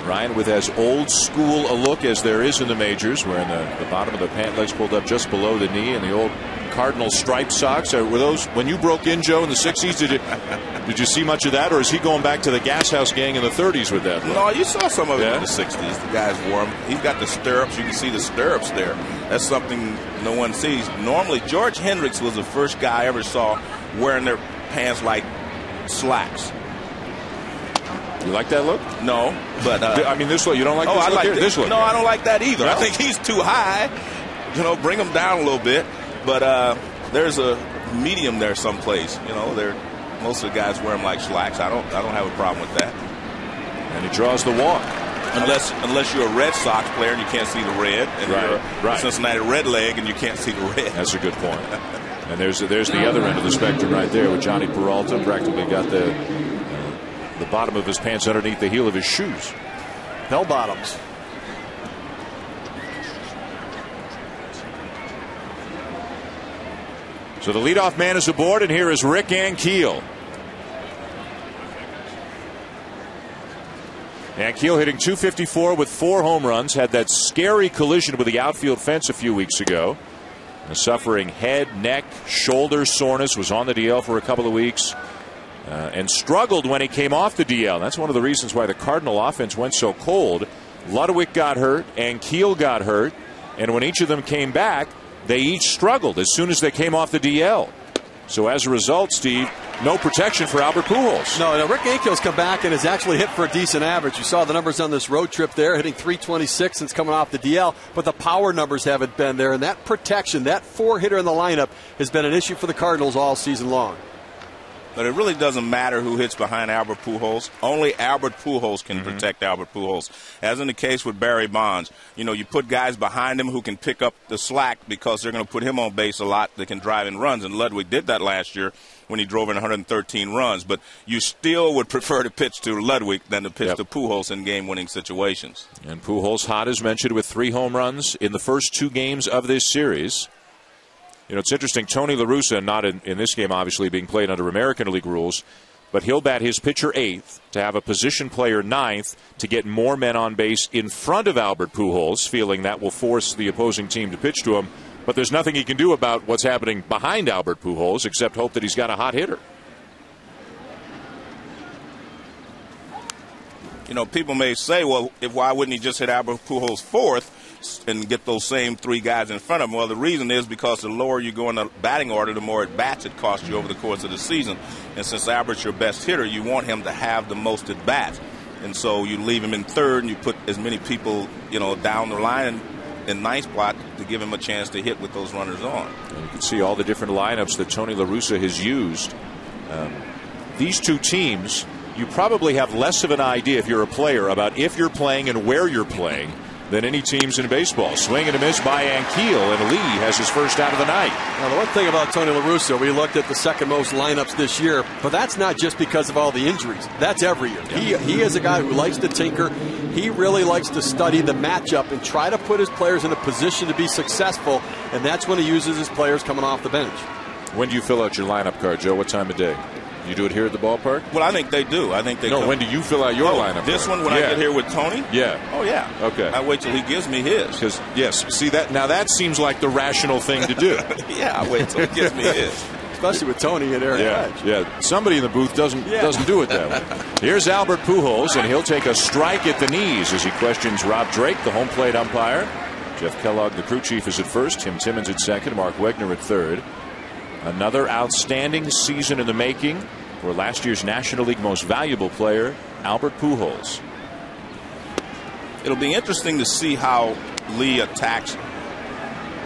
Ryan with as old school a look as there is in the majors, wearing the bottom of the pant legs pulled up just below the knee, and the old Cardinal striped socks. Were those when you broke in, Joe, in the 60s? Did you see much of that, or is he going back to the Gas House gang in the 30s with that? No, you saw some of it in the 60s. The guys wore them. He's got the stirrups. You can see the stirrups there. That's something no one sees. Normally, George Hendricks was the first guy I ever saw wearing their pants like slacks. You like that look? No, but I mean, this look. You don't like this look? I like this look. No, I don't like that either. No. I think he's too high. You know, bring him down a little bit. But there's a medium there someplace. You know, most of the guys wear them like slacks. I don't have a problem with that. And he draws the walk. Unless you're a Red Sox player and you can't see the red, and you're a Cincinnati Red Leg and you can't see the red. That's a good point. And there's the other end of the spectrum right there with Johnny Peralta. Practically got the bottom of his pants underneath the heel of his shoes. Bell bottoms. So the leadoff man is aboard, and here is Rick Ankiel. Ankiel hitting .254 with 4 home runs. Had that scary collision with the outfield fence a few weeks ago. Suffering head, neck, shoulder soreness. Was on the DL for a couple of weeks. And struggled when he came off the DL. That's one of the reasons why the Cardinal offense went so cold. Ludwig got hurt, Ankiel got hurt, and when each of them came back, they each struggled as soon as they came off the DL. So as a result, Steve, no protection for Albert Pujols. No, Rick Ankiel's come back and has actually hit for a decent average. You saw the numbers on this road trip there, hitting .326 since coming off the DL, but the power numbers haven't been there, and that protection, that 4-hitter in the lineup, has been an issue for the Cardinals all season long. But it really doesn't matter who hits behind Albert Pujols. Only Albert Pujols can protect Albert Pujols. As in the case with Barry Bonds, you know, you put guys behind him who can pick up the slack because they're going to put him on base a lot. They can drive in runs, and Ludwig did that last year when he drove in 113 runs. But you still would prefer to pitch to Ludwig than to pitch to Pujols in game-winning situations. And Pujols hot, as mentioned, with 3 home runs in the first 2 games of this series. You know, it's interesting, Tony La Russa, not in this game, obviously, being played under American League rules, but he'll bat his pitcher 8th to have a position player 9th to get more men on base in front of Albert Pujols, feeling that will force the opposing team to pitch to him. But there's nothing he can do about what's happening behind Albert Pujols except hope that he's got a hot hitter. You know, people may say, well, why wouldn't he just hit Albert Pujols 4th and get those same 3 guys in front of him? Well, the reason is because the lower you go in the batting order, the more at-bats it costs you over the course of the season. And since Albert's your best hitter, you want him to have the most at-bats. And so you leave him in 3rd, and you put as many people, you know, down the line in ninth spot to give him a chance to hit with those runners on. And you can see all the different lineups that Tony La Russa has used. These 2 teams, you probably have less of an idea if you're a player about if you're playing and where you're playing than any teams in baseball. Swing and a miss by Ankiel, and Lee has his first out of the night. Now, the one thing about Tony La Russa, we looked at the second most lineups this year, but that's not just because of all the injuries. That's every year. Yeah. He is a guy who likes to tinker. He really likes to study the matchup and try to put his players in a position to be successful, and that's when he uses his players coming off the bench. When do you fill out your lineup card, Joe? What time of day? You do it here at the ballpark? Well, I think they do. I think they No, when do you fill out your lineup? This one, when I get here with Tony? Yeah. Oh, yeah. Okay. I wait till he gives me his. Because, yes, see that now that seems like the rational thing to do. Yeah, I wait till he gives me his. Especially with Tony and Aaron Judge. Yeah. Somebody in the booth doesn't do it that way. Here's Albert Pujols, and he'll take a strike at the knees as he questions Rob Drake, the home plate umpire. Jeff Kellogg, the crew chief, is at first. Tim Timmons at second. Mark Wegner at third. Another outstanding season in the making for last year's National League Most Valuable Player, Albert Pujols. It'll be interesting to see how Lee attacks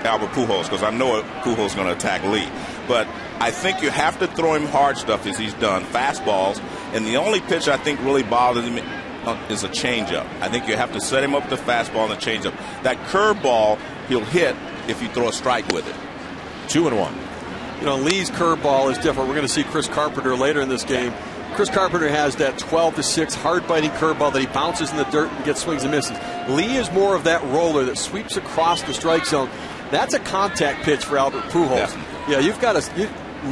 Albert Pujols, because I know Pujols is going to attack Lee. But I think you have to throw him hard stuff as he's done, fastballs. And the only pitch I think really bothers him is a changeup. I think you have to set him up with the fastball and the changeup. That curveball he'll hit if you throw a strike with it. 2-1. You know, Lee's curveball is different. We're going to see Chris Carpenter later in this game. Chris Carpenter has that 12-6 hard-biting curveball that he bounces in the dirt and gets swings and misses. Lee is more of that roller that sweeps across the strike zone. That's a contact pitch for Albert Pujols. Yeah, you've got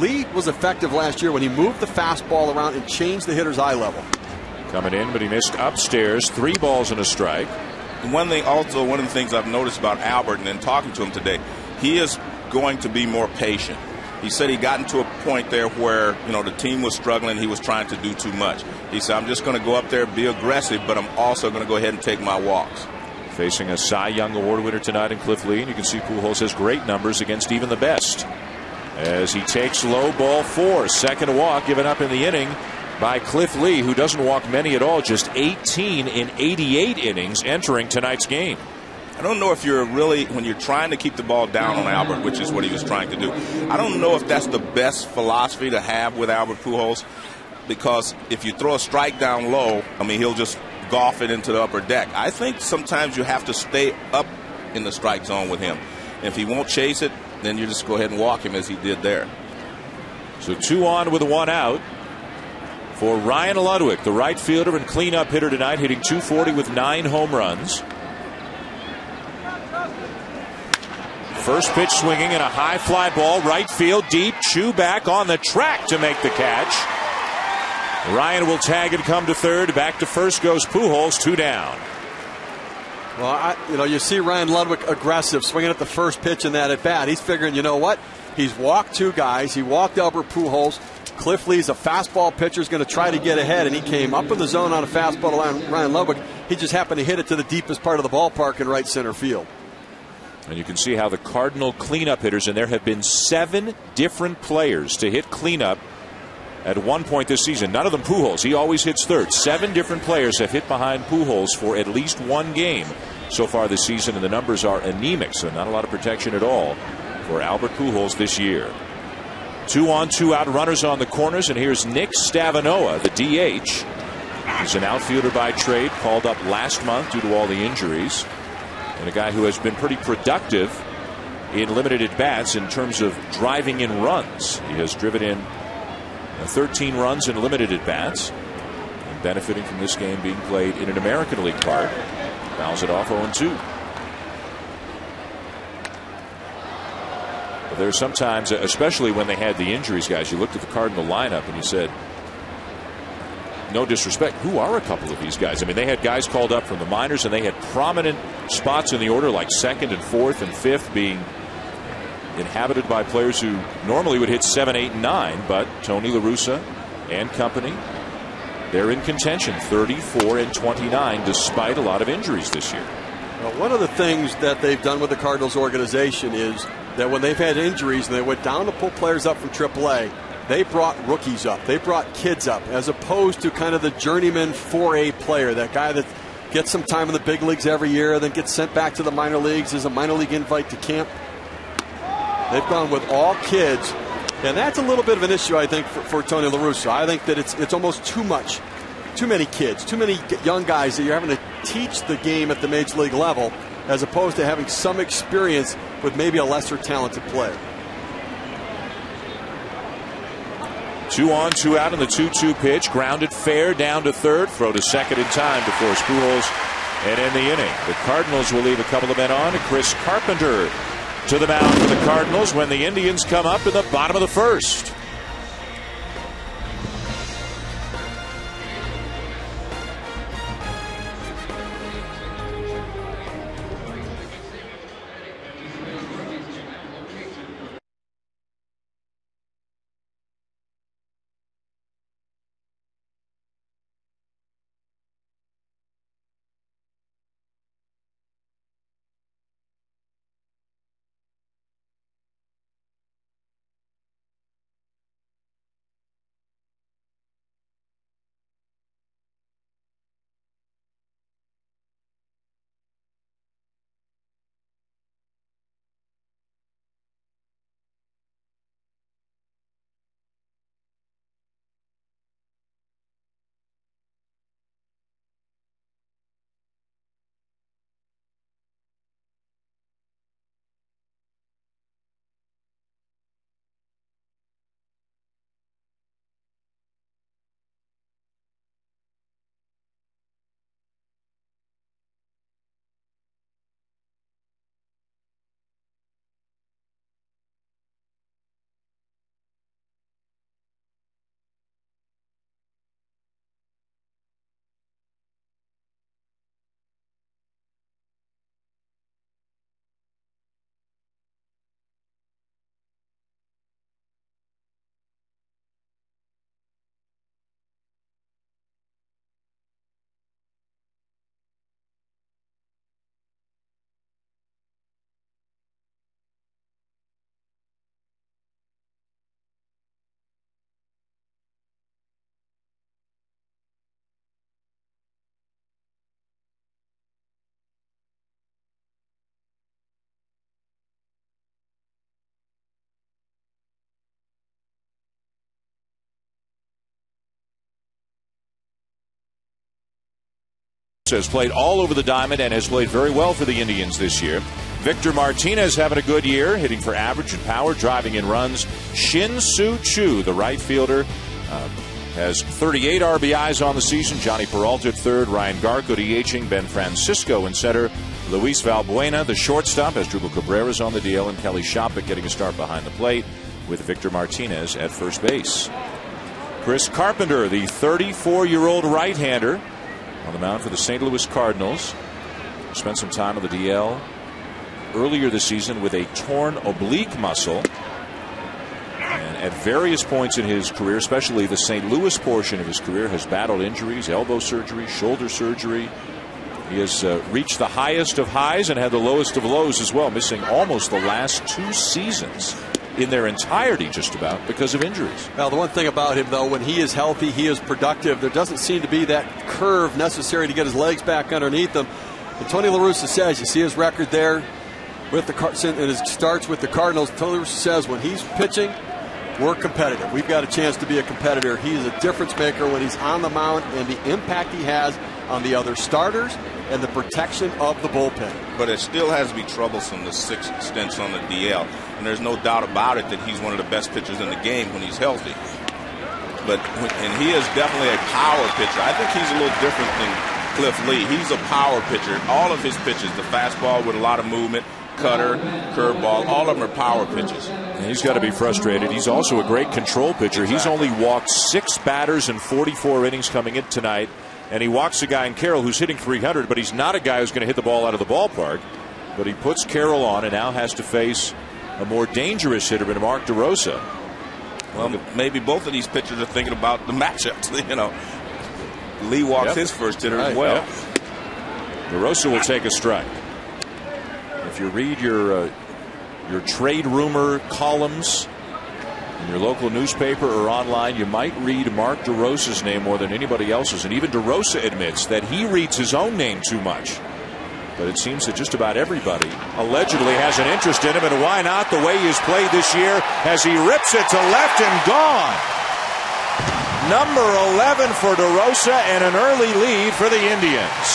Lee was effective last year when he moved the fastball around and changed the hitter's eye level. Coming in, but he missed upstairs. 3 balls and a strike. One of the things I've noticed about Albert and then talking to him today, he is going to be more patient. He said he gotten to a point there where, the team was struggling. He was trying to do too much. He said, I'm just going to go up there, be aggressive, but I'm also going to go ahead and take my walks. Facing a Cy Young Award winner tonight in Cliff Lee, and you can see Pujols has great numbers against even the best. As he takes low, ball 4. Second walk given up in the inning by Cliff Lee, who doesn't walk many at all, just 18 in 88 innings entering tonight's game. I don't know if you're really, when you're trying to keep the ball down on Albert, which is what he was trying to do, I don't know if that's the best philosophy to have with Albert Pujols, because if you throw a strike down low, he'll just golf it into the upper deck. I think sometimes you have to stay up in the strike zone with him. And if he won't chase it, then you just go ahead and walk him as he did there. So 2 on with 1 out for Ryan Ludwig, the right fielder and cleanup hitter tonight, hitting .240 with 9 home runs. First pitch swinging and a high fly ball, right field, deep, Chew back on the track to make the catch. Ryan will tag and come to third. Back to first goes Pujols, 2 down. Well, you see Ryan Ludwig aggressive, swinging at the first pitch in that at bat. He's figuring, you know what? He's walked 2 guys. He walked Albert Pujols. Cliff Lee's a fastball pitcher, is going to try to get ahead, and he came up in the zone on a fastball to Ryan Ludwig. He just happened to hit it to the deepest part of the ballpark in right center field. And you can see how the Cardinal cleanup hitters, and there have been 7 different players to hit cleanup at one point this season. None of them Pujols. He always hits third. 7 different players have hit behind Pujols for at least 1 game so far this season, and the numbers are anemic, so not a lot of protection at all for Albert Pujols this year. 2 on, 2 out, runners on the corners, and here's Nick Stavanoa, the DH. He's an outfielder by trade, called up last month due to all the injuries, and a guy who has been pretty productive in limited at-bats in terms of driving in runs. He has driven in 13 runs in limited at-bats, and benefiting from this game being played in an American League park. Fouls it off 0-2. But there's sometimes, especially when they had the injuries, guys, you looked at the Cardinal lineup and you said, no disrespect, who are a couple of these guys? They had guys called up from the minors, and they had prominent spots in the order like 2nd and 4th and 5th being inhabited by players who normally would hit 7, 8, and 9. But Tony La Russa and company, they're in contention, 34 and 29, despite a lot of injuries this year. Well, one of the things that they've done with the Cardinals organization is that when they've had injuries and they went down to pull players up from AAA, they brought rookies up. They brought kids up, as opposed to kind of the journeyman 4A player, that guy that gets some time in the big leagues every year, then gets sent back to the minor leagues as a minor league invite to camp. They've gone with all kids, and that's a little bit of an issue, I think, for Tony La Russa. I think that it's almost too much. Too many kids, too many young guys that you're having to teach the game at the major league level, as opposed to having some experience with maybe a lesser talented player. 2 on, 2 out on the 2-2 pitch. Grounded fair down to third. Throw to second in time to force Pujols and end the inning. The Cardinals will leave a couple of men on. Chris Carpenter to the mound for the Cardinals when the Indians come up in the bottom of the first. DeRosa has played all over the diamond and has played very well for the Indians this year. Victor Martinez having a good year, hitting for average and power, driving in runs. Shin-Soo Choo, the right fielder, has 38 RBIs on the season. Johnny Peralta at third, Ryan Garco DHing, Ben Francisco in center, Luis Valbuena, the shortstop, as Drupal Cabrera's on the DL, and Kelly Shoppach getting a start behind the plate with Victor Martinez at first base. Chris Carpenter, the 34-year-old right-hander, on the mound for the St. Louis Cardinals. Spent some time on the DL earlier this season with a torn oblique muscle. And at various points in his career, especially the St. Louis portion of his career, has battled injuries, elbow surgery, shoulder surgery. He has reached the highest of highs and had the lowest of lows as well, missing almost the last 2 seasons in their entirety just about because of injuries. Well, the one thing about him, though, when he is healthy, he is productive. There doesn't seem to be that curve necessary to get his legs back underneath him. And Tony La Russa says, you see his record there with and it starts with the Cardinals. Tony La Russa says when he's pitching, we're competitive. We've got a chance to be a competitor. He is a difference maker when he's on the mound, and the impact he has on the other starters and the protection of the bullpen. But it still has to be troublesome, the 6 stints on the DL. And there's no doubt about it that he's one of the best pitchers in the game when he's healthy. And he is definitely a power pitcher. I think he's a little different than Cliff Lee. He's a power pitcher. All of his pitches, the fastball with a lot of movement, cutter, curveball, all of them are power pitches. And he's got to be frustrated. He's also a great control pitcher. Exactly. He's only walked 6 batters in 44 innings coming in tonight. And he walks a guy in Carroll who's hitting 300, but he's not a guy who's going to hit the ball out of the ballpark. But he puts Carroll on and now has to face a more dangerous hitter than Mark DeRosa. Well, maybe both of these pitchers are thinking about the matchups. You know, Lee walks his first hitter as well. DeRosa will take a strike. If you read your trade rumor columns in your local newspaper or online, you might read Mark DeRosa's name more than anybody else's. And even DeRosa admits that he reads his own name too much. But it seems that just about everybody allegedly has an interest in him, and why not the way he's played this year as he rips it to left and gone. Number 11 for DeRosa and an early lead for the Indians.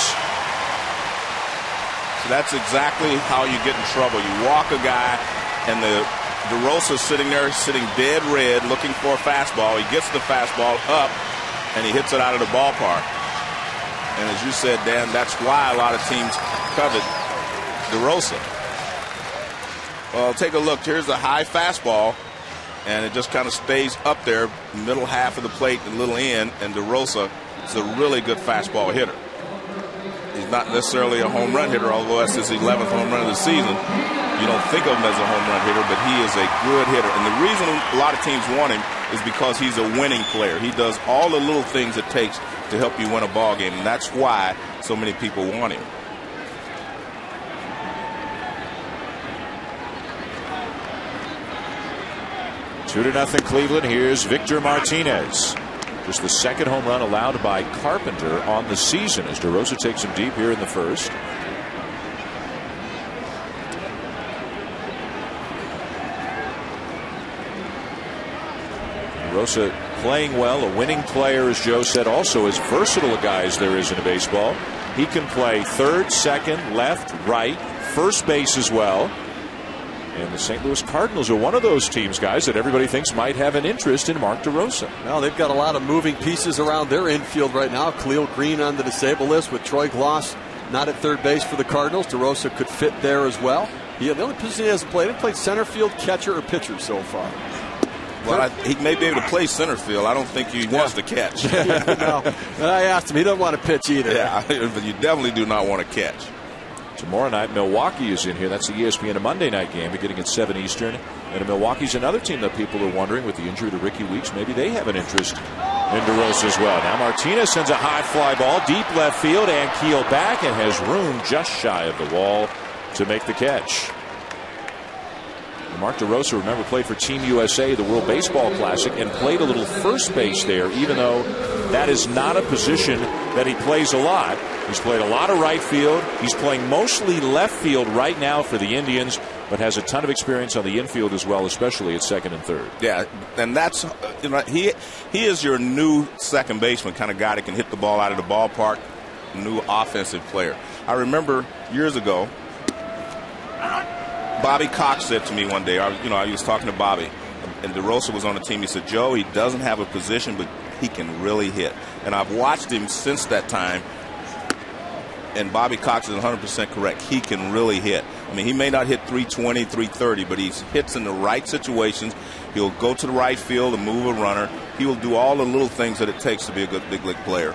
So that's exactly how you get in trouble. You walk a guy, and the DeRosa's sitting there, sitting dead red, looking for a fastball. He gets the fastball up, and he hits it out of the ballpark. And as you said, Dan, that's why a lot of teams covet DeRosa. Well, take a look. Here's the high fastball, and it just kind of stays up there, middle half of the plate, the little end, and DeRosa is a really good fastball hitter. He's not necessarily a home run hitter, although that's his 11th home run of the season. You don't think of him as a home run hitter, but he is a good hitter. And the reason a lot of teams want him is because he's a winning player. He does all the little things it takes to help you win a ball game, and that's why so many people want him. Two to nothing Cleveland. Here's Victor Martinez. Just the second home run allowed by Carpenter on the season as DeRosa takes him deep here in the first. DeRosa playing well, a winning player, as Joe said, also as versatile a guy as there is in a baseball. He can play third, second, left, right, first base as well. And the St. Louis Cardinals are one of those teams, guys, that everybody thinks might have an interest in Mark DeRosa. Well, they've got a lot of moving pieces around their infield right now. Khalil Green on the disabled list with Troy Gloss not at third base for the Cardinals. DeRosa could fit there as well. The only position he hasn't played, he played center field, catcher, or pitcher so far. Well, he may be able to play center field. I don't think he wants to catch. No. I asked him. He doesn't want to pitch either. Yeah, but you definitely do not want to catch. Tomorrow night, Milwaukee is in here. That's the ESPN a Monday night game beginning at 7 Eastern. And Milwaukee's another team that people are wondering with the injury to Ricky Weeks. Maybe they have an interest in DeRosa as well. Now Martinez sends a high fly ball deep left field and Keel back and has room just shy of the wall to make the catch. Mark DeRosa, remember, played for Team USA, the World Baseball Classic, and played a little first base there, even though that is not a position that he plays a lot. He's played a lot of right field. He's playing mostly left field right now for the Indians, but has a ton of experience on the infield as well, especially at second and third. Yeah, and that's, he is your new second baseman, kind of guy that can hit the ball out of the ballpark. new offensive player. I remember years ago, Bobby Cox said to me one day, I was talking to Bobby, and DeRosa was on the team. He said, Joe, he doesn't have a position, but he can really hit. And I've watched him since that time, and Bobby Cox is 100% correct. He can really hit. I mean, he may not hit 320, 330, but he hits in the right situations. He'll go to the right field and move a runner. He will do all the little things that it takes to be a good big league player.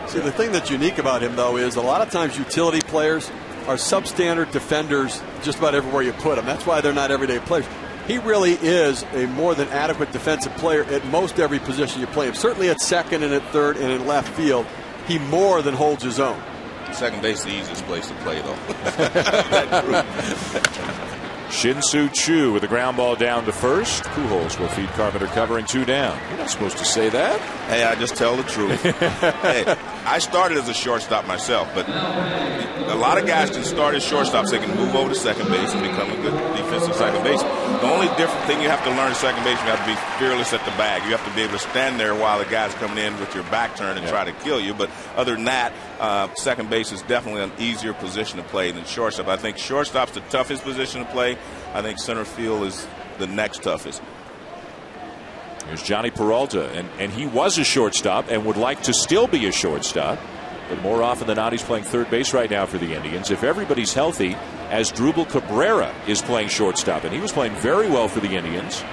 See, the thing that's unique about him, though, is a lot of times utility players are substandard defenders just about everywhere you put them. That's why they're not everyday players. He really is a more than adequate defensive player at most every position you play him. Certainly at second and at third and in left field, he more than holds his own. Second base is the easiest place to play, though. That group. Shin-Soo Choo with a ground ball down to first. Pujols will feed Carpenter covering 2 down. You're not supposed to say that. Hey, I just tell the truth. Hey, I started as a shortstop myself, but a lot of guys can start as shortstops. They can move over to second base and become a good defensive second baseman. The only different thing you have to learn at second base, you have to be fearless at the bag. You have to be able to stand there while the guy's coming in with your back turned and try to kill you. But other than that, second base is definitely an easier position to play than shortstop. I think shortstop's the toughest position to play. I think center field is the next toughest. Here's Johnny Peralta, and he was a shortstop and would like to still be a shortstop. But more often than not, he's playing third base right now for the Indians. If everybody's healthy, Asdrubal Cabrera is playing shortstop, and he was playing very well for the Indians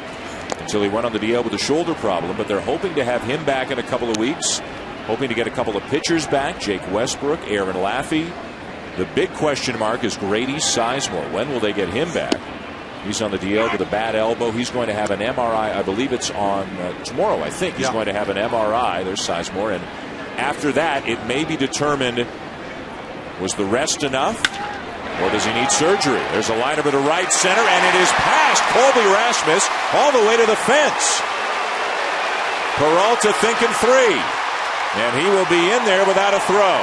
until he went on the DL with a shoulder problem. But they're hoping to have him back in a couple of weeks, hoping to get a couple of pitchers back, Jake Westbrook, Aaron Laffey. The big question mark is Grady Sizemore. When will they get him back? He's on the DL with a bad elbow. He's going to have an MRI. I believe it's on tomorrow, I think. He's going to have an MRI. There's Sizemore. And after that, it may be determined, was the rest enough, or does he need surgery? There's a liner to the right center, and it is past Colby Rasmus all the way to the fence. Peralta thinking 3, and he will be in there without a throw.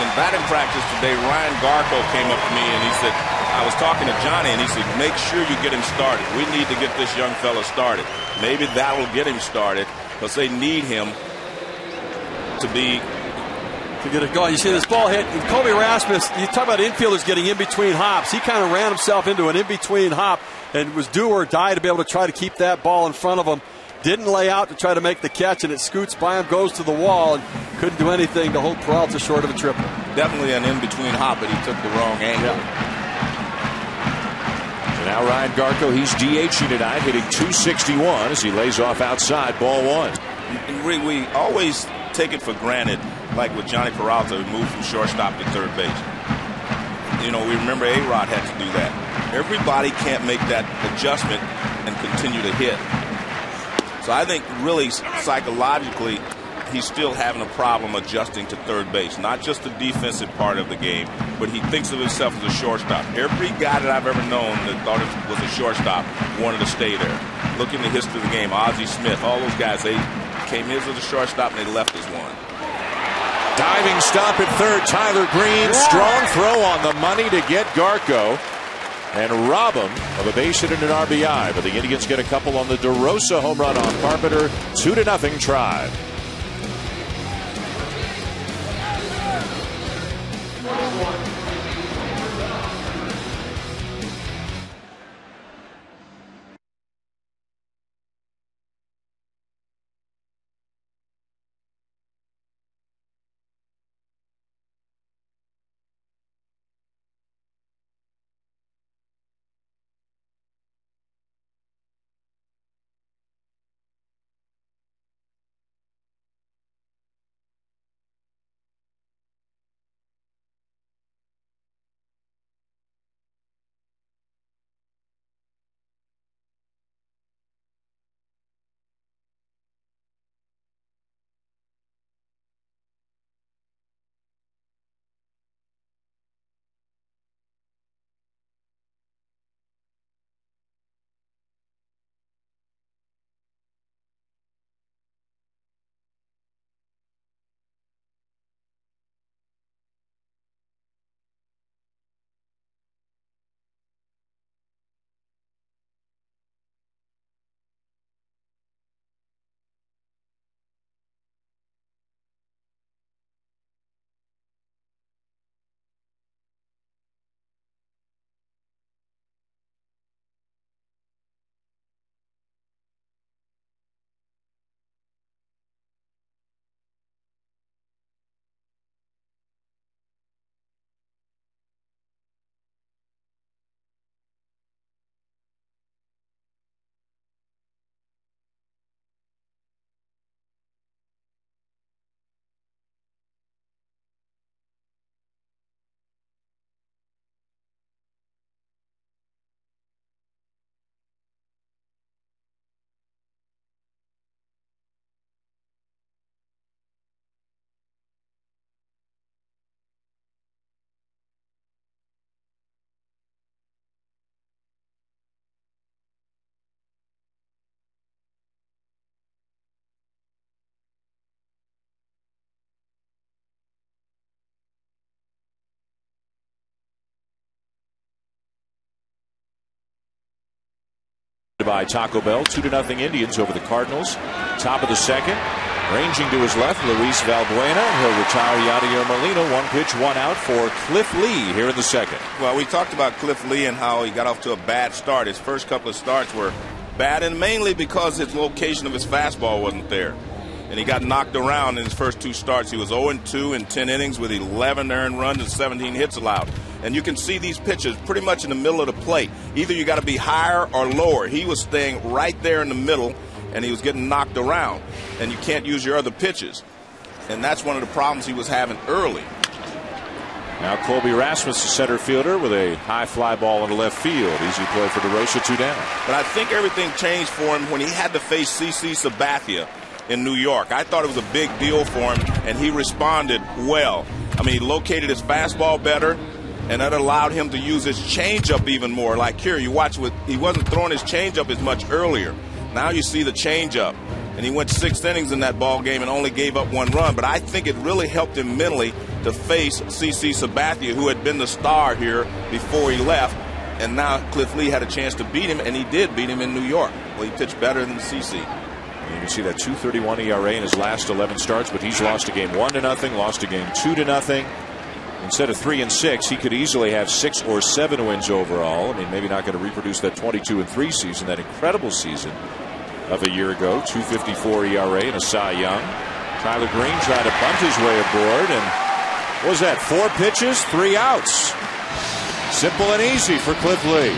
In batting practice today, Ryan Garco came up to me and he said, I was talking to Johnny, and he said, make sure you get him started. We need to get this young fella started. Maybe that will get him started because they need him to get it going. You see this ball hit, and Colby Rasmus, you talk about infielders getting in between hops. He kind of ran himself into an in-between hop and was do or die to be able to try to keep that ball in front of him. Didn't lay out to try to make the catch, and it scoots by him, goes to the wall, and couldn't do anything to hold Peralta short of a triple. Definitely an in-between hop, but he took the wrong angle. So now Ryan Garco, he's DHing tonight, hitting .261 as he lays off outside, ball 1. And we always take it for granted, like with Johnny Peralta, who moved from shortstop to third base. You know, we remember A-Rod had to do that. Everybody can't make that adjustment and continue to hit. So I think really psychologically he's still having a problem adjusting to third base. Not just the defensive part of the game, but he thinks of himself as a shortstop. Every guy that I've ever known that thought it was a shortstop wanted to stay there. Look in the history of the game, Ozzie Smith, all those guys, they came in as a shortstop and they left as one. Diving stop at third, Tyler Green. Strong throw on the money to get Garco and rob him of a base hit and an RBI. But the Indians get a couple on the DeRosa home run on Carpenter. 2-0 Tribe. by Taco Bell. 2-0 Indians over the Cardinals. Top of the second. Ranging to his left, Luis Valbuena. He'll retire Yadier Molina. 1 pitch, 1 out for Cliff Lee here in the second. Well, we talked about Cliff Lee and how he got off to a bad start. His first couple of starts were bad, and mainly because his location of his fastball wasn't there. And he got knocked around in his first 2 starts. He was 0-2 in 10 innings with 11 earned runs and 17 hits allowed. And you can see these pitches pretty much in the middle of the plate. Either you got to be higher or lower. He was staying right there in the middle, and he was getting knocked around. And you can't use your other pitches. And that's one of the problems he was having early. Now Colby Rasmus, the center fielder, with a high fly ball into left field. Easy play for DeRosa, 2 down. But I think everything changed for him when he had to face CC Sabathia in New York. I thought it was a big deal for him, and he responded well. I mean, he located his fastball better, and that allowed him to use his changeup even more. Like here, you watch, he wasn't throwing his changeup as much earlier. Now you see the changeup, and he went 6 innings in that ball game and only gave up 1 run. But I think it really helped him mentally to face CC Sabathia, who had been the star here before he left. And now Cliff Lee had a chance to beat him, and he did beat him in New York. Well, he pitched better than CC. You can see that 2.31 ERA in his last 11 starts, but he's lost a game 1-0, lost a game 2-0. Instead of 3 and 6, he could easily have 6 or 7 wins overall. I mean, maybe not going to reproduce that 22-3 season, that incredible season of a year ago. 2.54 ERA and a Cy Young. Tyler Green tried to bunt his way aboard, and what was that? 4 pitches, 3 outs. Simple and easy for Cliff Lee.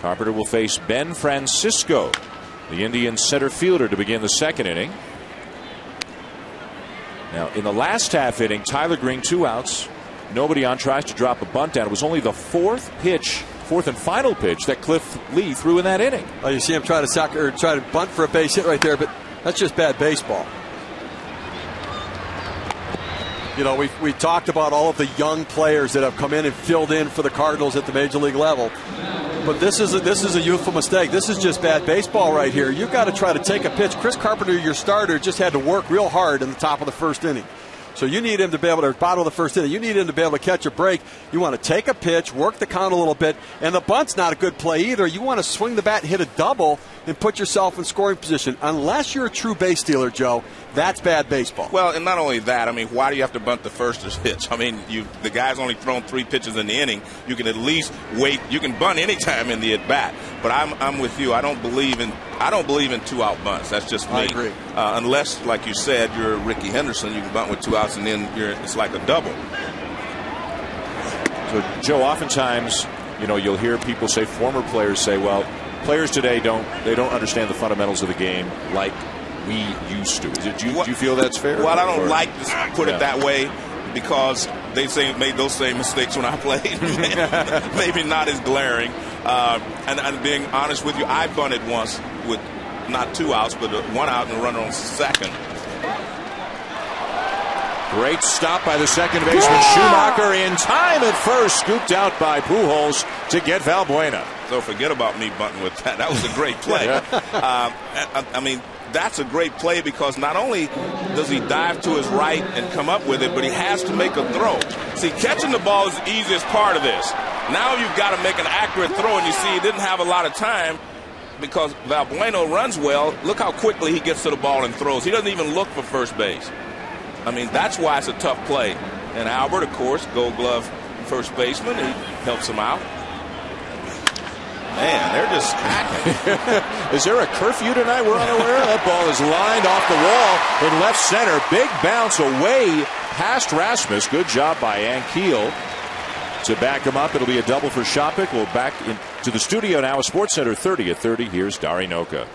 Carpenter will face Ben Francisco, the Indian center fielder, to begin the second inning. Now, in the last half inning, Tyler Green, 2 outs, nobody on, tries to drop a bunt down. It was only the fourth and final pitch that Cliff Lee threw in that inning. Oh, you see him try to bunt for a base hit right there, but that's just bad baseball. You know, we talked about all of the young players that have come in and filled in for the Cardinals at the major league level. But this is a youthful mistake. This is just bad baseball right here. You've got to try to take a pitch. Chris Carpenter, your starter, just had to work real hard in the top of the first inning. So you need him to be able to, bottom of the first inning, you need him to be able to catch a break. You want to take a pitch, work the count a little bit, and the bunt's not a good play either. You want to swing the bat and hit a double and put yourself in scoring position. Unless you're a true base stealer, Joe, that's bad baseball. Well, and not only that, I mean, why do you have to bunt the first pitch? I mean, the guy's only thrown 3 pitches in the inning. You can at least wait. You can bunt any time in the at bat. But I'm with you. I don't believe in 2-out bunts. That's just me. I agree. Unless, like you said, you're Ricky Henderson, you can bunt with 2 outs and then it's like a double. So, Joe, oftentimes, you'll hear people say, former players say, well, players today don't understand the fundamentals of the game like we used to. Do you feel that's fair? Well, I don't like to put it that way because they made those same mistakes when I played. Maybe not as glaring. And being honest with you, I bunted once with not 2 outs, but 1 out and a runner on second. Great stop by the second baseman Schumacher in time at first, scooped out by Pujols to get Valbuena. So forget about me bunting with that. That was a great play. I mean, that's a great play because not only does he dive to his right and come up with it, but he has to make a throw. See, catching the ball is the easiest part of this. Now you've got to make an accurate throw, and you see he didn't have a lot of time because Valbuena runs well. Look how quickly he gets to the ball and throws. He doesn't even look for first base. I mean, that's why it's a tough play. And Albert, of course, Gold Glove first baseman, he helps him out. Man, they're just hacking. Is there a curfew tonight we're unaware of? That ball is lined off the wall in left center. Big bounce away past Rasmus. Good job by Ankiel to back him up. It'll be a double for Shopik. We'll back into the studio now. Sports Center 30 at 30. Here's Dari Noka.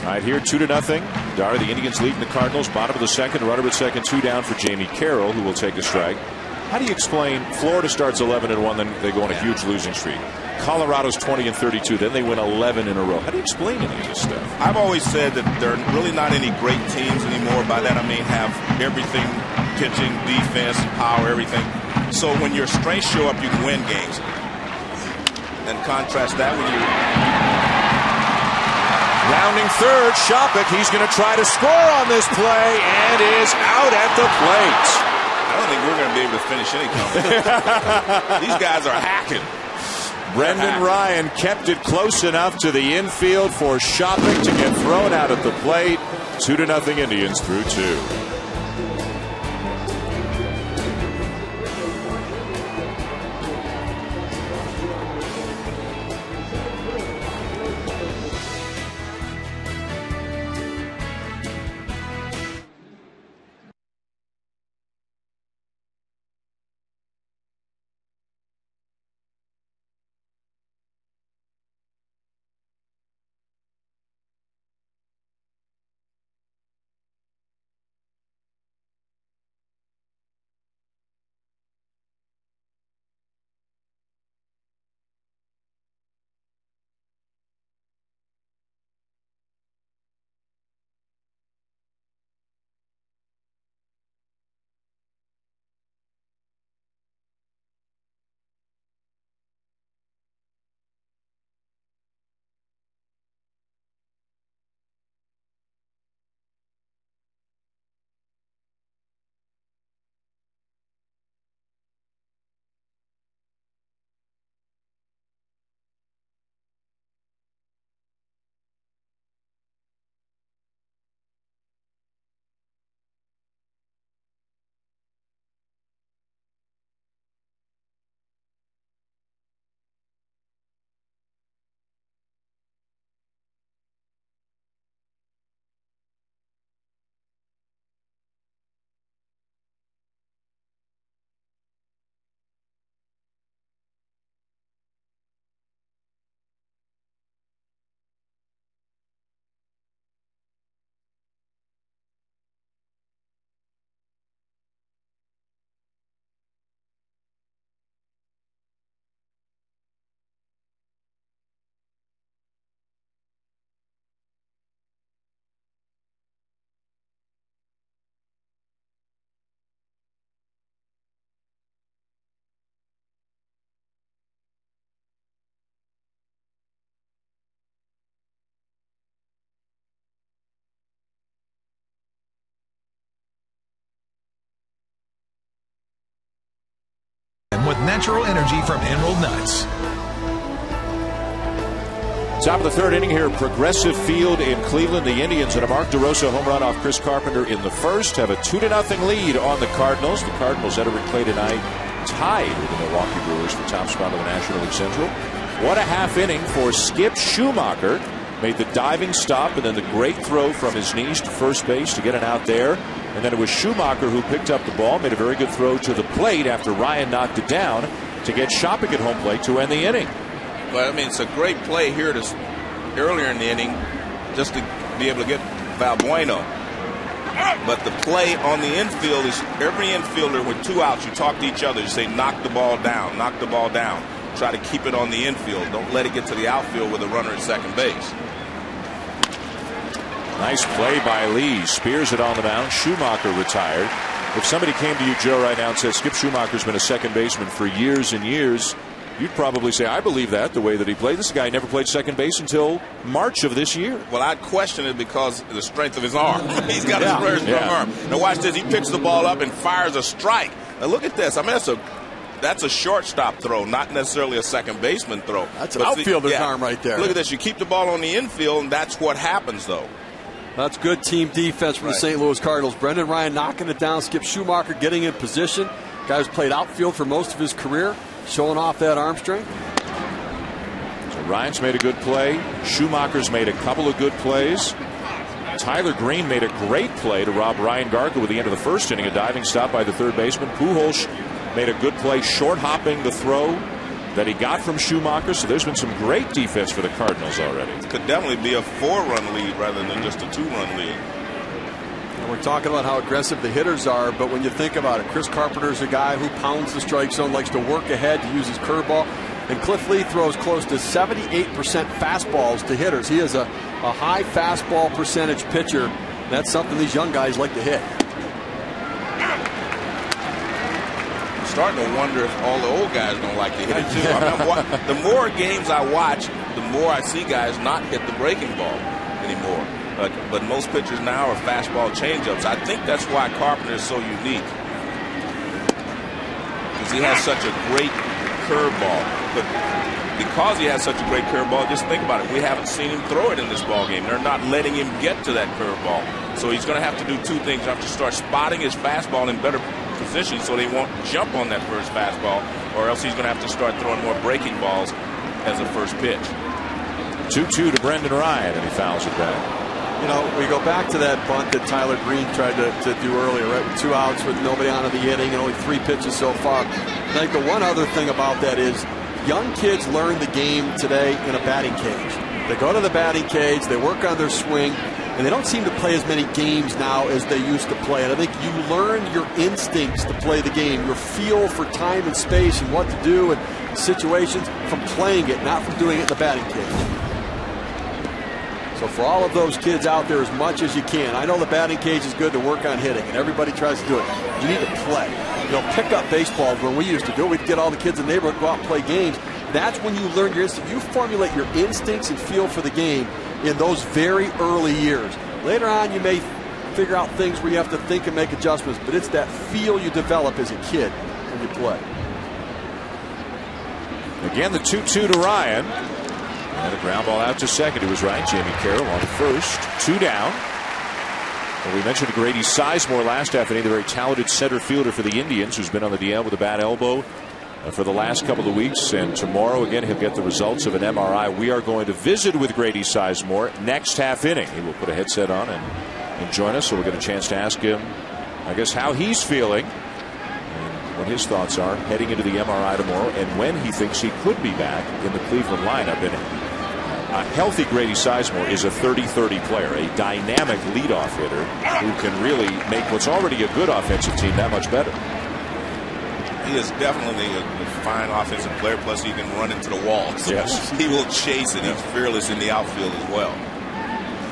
All right, here 2-0. Dari, the Indians leading the Cardinals. Bottom of the second, runner at second, 2 down for Jamie Carroll, who will take a strike. How do you explain Florida starts 11-1, then they go on a huge losing streak? Colorado's 20-32, then they win 11 in a row. How do you explain any of this stuff? I've always said that there are really not any great teams anymore. By that I mean have everything, pitching, defense, power, everything. So when your strengths show up, you can win games. And contrast that with you. Rounding third, Shopik. He's going to try to score on this play and is out at the plate. I don't think we're going to be able to finish anything. These guys are hacking. Brendan Ryan kept it close enough to the infield for Shopik to get thrown out at the plate. 2-0 Indians through 2. with natural energy from Emerald Nuts. Top of the third inning here, Progressive Field in Cleveland. The Indians and a Mark DeRosa home run off Chris Carpenter in the first have a 2-0 lead on the Cardinals. The Cardinals enter Clay tonight tied with the Milwaukee Brewers for top spot of the National League Central. What a half inning for Skip Schumacher. Made the diving stop and then the great throw from his knees to first base to get it out there. And then it was Schumacher who picked up the ball, made a very good throw to the plate after Ryan knocked it down to get Shopping at home plate to end the inning. Well, I mean, it's a great play here earlier in the inning just to be able to get Valbuena. But the play on the infield is every infielder with 2 outs, you talk to each other, you say, knock the ball down, knock the ball down. Try to keep it on the infield. Don't let it get to the outfield with a runner at second base. Nice play by Lee. Spears it on the mound. Schumacher retired. If somebody came to you, Joe, right now and said Skip Schumacher's been a second baseman for years and years, you'd probably say, I believe that, the way that he played. This guy never played second base until March of this year. Well, I'd question it because of the strength of his arm. He's got a very strong arm. Now watch this. He picks the ball up and fires a strike. Now look at this. I mean, that's a shortstop throw, not necessarily a second baseman throw. That's an outfielder's arm right there. Look at this. You keep the ball on the infield, and that's what happens, though. That's good team defense from the St. Louis Cardinals. Brendan Ryan knocking it down. Skip Schumacher getting in position. Guy who's played outfield for most of his career, showing off that arm strength. So Ryan's made a good play. Schumacher's made a couple of good plays. Tyler Green made a great play to rob Ryan Garca with the end of the first inning. A diving stop by the third baseman. Pujols made a good play short hopping the throw that he got from Schumacher. So there's been some great defense for the Cardinals already. It could definitely be a 4-run lead rather than just a 2-run lead. And we're talking about how aggressive the hitters are, but when you think about it, Chris Carpenter's a guy who pounds the strike zone, likes to work ahead to use his curveball. And Cliff Lee throws close to 78% fastballs to hitters. He is a high fastball percentage pitcher. That's something these young guys like to hit. Starting to wonder if all the old guys don't like to hit it too. I mean, the more games I watch, the more I see guys not hit the breaking ball anymore. But most pitchers now are fastball changeups. I think that's why Carpenter is so unique, because he has such a great curveball. But because he has such a great curveball, just think about it. We haven't seen him throw it in this ball game. They're not letting him get to that curveball. So he's going to have to do 2 things. You have to start spotting his fastball in better position so they won't jump on that first fastball, or else he's going to have to start throwing more breaking balls as a first pitch. 2-2 to Brendan Ryan, and he fouls it back. You know, we go back to that bunt that Tyler Green tried to do earlier, right? With 2 outs with nobody on in the inning and only 3 pitches so far. I think the one other thing about that is young kids learn the game today in a batting cage. They go to the batting cage, they work on their swing, and they don't seem to play as many games now as they used to play. And I think you learn your instincts to play the game, your feel for time and space and what to do in situations from playing it, not from doing it in the batting cage. So for all of those kids out there, as much as you can. I know the batting cage is good to work on hitting, and everybody tries to do it. You need to play. You know, pick up baseballs when we used to do it. We'd get all the kids in the neighborhood, go out and play games. That's when you learn your instinct. You formulate your instincts and feel for the game in those very early years. Later on, you may figure out things where you have to think and make adjustments, but it's that feel you develop as a kid when you play. Again, the 2-2 to Ryan. And a ground ball out to second. It was right. Jamie Carroll on first. 2 down. Well, we mentioned Grady Sizemore last half inning, the very talented center fielder for the Indians, who's been on the DL with a bad elbow for the last couple of weeks. And tomorrow, again, he'll get the results of an MRI. We are going to visit with Grady Sizemore next half inning. He will put a headset on and join us, so we'll get a chance to ask him, I guess, how he's feeling and what his thoughts are heading into the MRI tomorrow, and when he thinks he could be back in the Cleveland lineup. And a healthy Grady Sizemore is a 30-30 player, a dynamic leadoff hitter who can really make what's already a good offensive team that much better. He is definitely a fine offensive player, plus he can run into the wall. So yes. He will chase it. He's fearless in the outfield as well.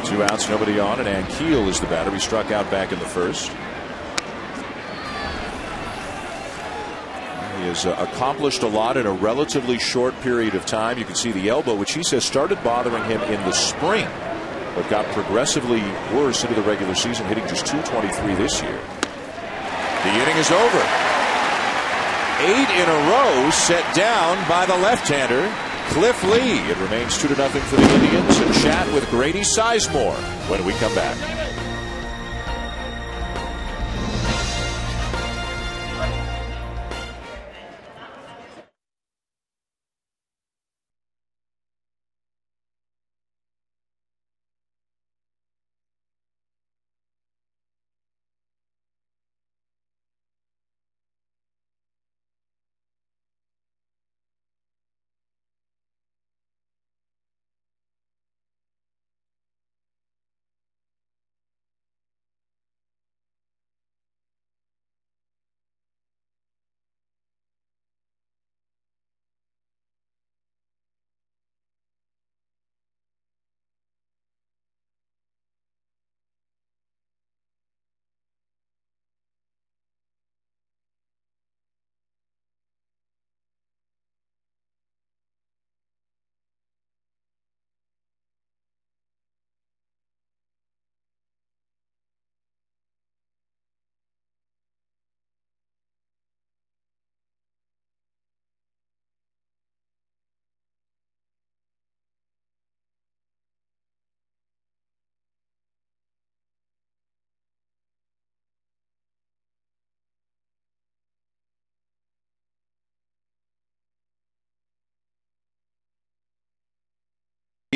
2 outs, nobody on, and Ankiel is the batter. He struck out back in the first. He has accomplished a lot in a relatively short period of time. You can see the elbow, which he says started bothering him in the spring, but got progressively worse into the regular season, hitting just .223 this year. The inning is over. 8 in a row set down by the left-hander, Cliff Lee. It remains 2-0 for the Indians. A chat with Grady Sizemore when we come back.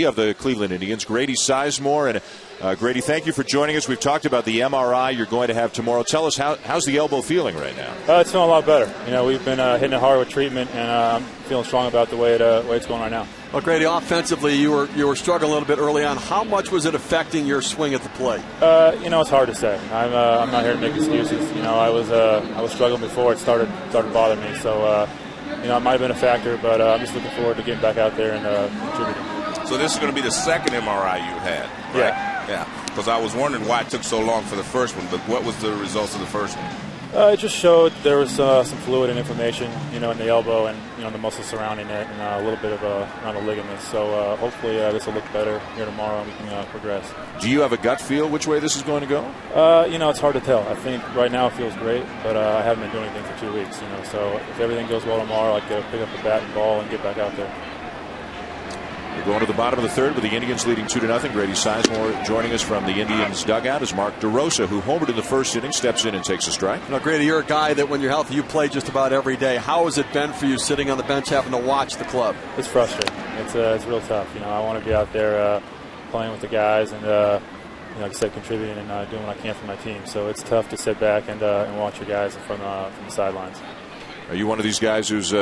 Of the Cleveland Indians, Grady Sizemore. And Grady, thank you for joining us. We've talked about the MRI you're going to have tomorrow. Tell us, how's the elbow feeling right now? It's feeling a lot better. You know, we've been hitting it hard with treatment, and I'm feeling strong about the way it's going right now. Well, Grady, offensively, you were struggling a little bit early on. How much was it affecting your swing at the plate? You know, it's hard to say. I'm not here to make excuses. You know, I was struggling before it started bothering me. So, you know, it might have been a factor, but I'm just looking forward to getting back out there and contributing. So this is going to be the second MRI you had, right? Yeah. Because I was wondering why it took so long for the first one, but what was the results of the first one? It just showed there was some fluid and inflammation, you know, in the elbow and, you know, the muscles surrounding it, and a little bit of around the ligaments. So hopefully this will look better here tomorrow and we can progress. Do you have a gut feel which way this is going to go? You know, it's hard to tell. I think right now it feels great, but I haven't been doing anything for 2 weeks, you know. So if everything goes well tomorrow, I can pick up the bat and ball and get back out there. We're going to the bottom of the third with the Indians leading 2-0. Grady Sizemore joining us from the Indians dugout is Mark DeRosa, who homered in the first inning, steps in and takes a strike. Now, Grady, you're a guy that when you're healthy, you play just about every day. How has it been for you sitting on the bench having to watch the club? It's frustrating. It's real tough. You know, I want to be out there playing with the guys and, you know, like I said, contributing and doing what I can for my team. So it's tough to sit back and watch your guys from the sidelines. Are you one of these guys who's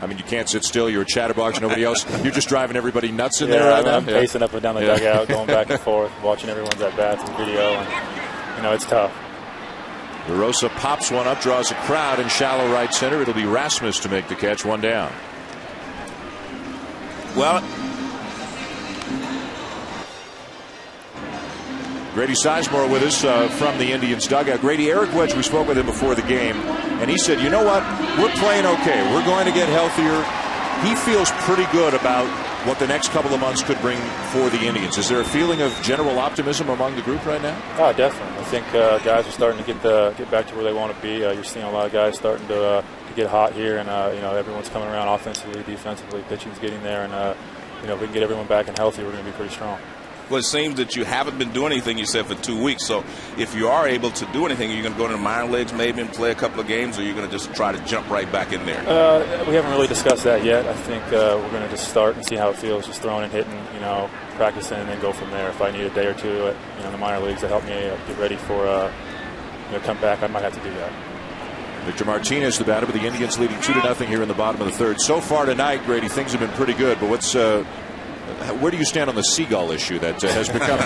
I mean, you can't sit still. You're a chatterbox. Nobody else. You're just driving everybody nuts in there right now. I'm pacing up and down the dugout, going back and forth, watching everyone's at bats and video, and you know it's tough. DeRosa pops one up, draws a crowd in shallow right center. It'll be Rasmus to make the catch. One down. Well, Grady Sizemore with us from the Indians dugout. Grady, Eric Wedge, we spoke with him before the game, and he said, you know what, we're playing okay. We're going to get healthier. He feels pretty good about what the next couple of months could bring for the Indians. Is there a feeling of general optimism among the group right now? Oh, definitely. I think guys are starting to get back to where they want to be. You're seeing a lot of guys starting to get hot here, and you know, everyone's coming around offensively, defensively. Pitching's getting there, and you know, if we can get everyone back and healthy, we're going to be pretty strong. Well, it seems that you haven't been doing anything, you said, for 2 weeks. So if you are able to do anything, you're going to go to the minor leagues maybe and play a couple of games, or you're going to just try to jump right back in there? We haven't really discussed that yet. I think we're going to just start and see how it feels, just throwing and hitting, you know, practicing, and then go from there. If I need a day or two at, you know, in the minor leagues to help me get ready for you know, come back, I might have to do that. Victor Martinez, the batter, with the Indians leading 2-0 here in the bottom of the third. So far tonight, Grady, things have been pretty good, but what's where do you stand on the seagull issue that has become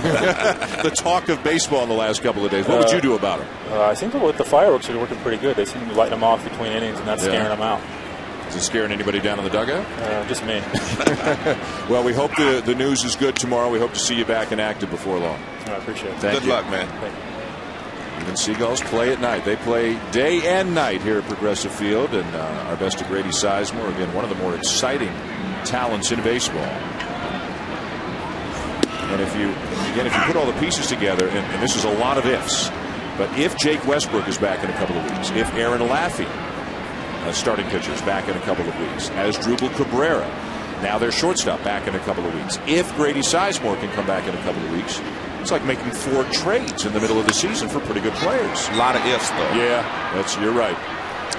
the talk of baseball in the last couple of days? What would you do about it? I think with the fireworks are working pretty good. They seem to be lighting them off between innings, and that's scaring them out. Is it scaring anybody down in the dugout? Just me. Well, we hope the news is good tomorrow. We hope to see you back and active before long. I appreciate it. Good luck, man. Thank you. Even Seagulls play at night. They play day and night here at Progressive Field. And our best to Grady Sizemore, again, one of the more exciting talents in baseball. And if you put all the pieces together, and this is a lot of ifs, but if Jake Westbrook is back in a couple of weeks, if Aaron Laffey starting pitchers back in a couple of weeks. As Drupal Cabrera, now their shortstop, back in a couple of weeks. If Grady Sizemore can come back in a couple of weeks, it's like making 4 trades in the middle of the season for pretty good players. A lot of ifs, though. Yeah, you're right.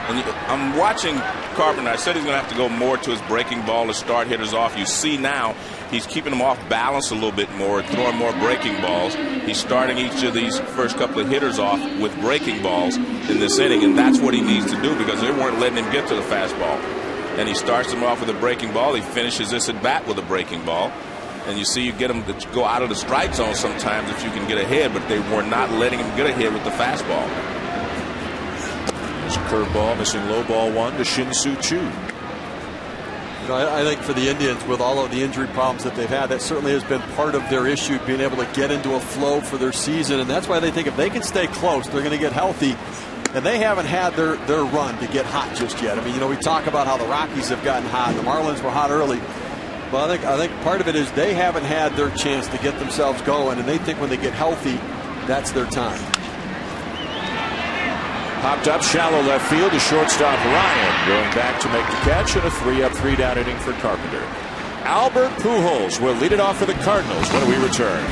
And I'm watching Carpenter. I said he's going to have to go more to his breaking ball to start hitters off. You see now he's keeping them off balance a little bit more, throwing more breaking balls. He's starting each of these first couple of hitters off with breaking balls in this inning, and that's what he needs to do because they weren't letting him get to the fastball. And he starts them off with a breaking ball. He finishes this at bat with a breaking ball. And you see you get him to go out of the strike zone sometimes if you can get ahead, but they were not letting him get ahead with the fastball. There's a curveball, missing low ball 1 to Shin-Soo Choo. You know, I think for the Indians, with all of the injury problems that they've had, that certainly has been part of their issue, being able to get into a flow for their season. And that's why they think if they can stay close, they're going to get healthy. And they haven't had their run to get hot just yet. I mean, you know, we talk about how the Rockies have gotten hot. The Marlins were hot early. But I think part of it is they haven't had their chance to get themselves going, and they think when they get healthy, that's their time. Popped up shallow left field to shortstop Ryan, going back to make the catch, and a 3-up, 3-down inning for Carpenter. Albert Pujols will lead it off for the Cardinals when we return.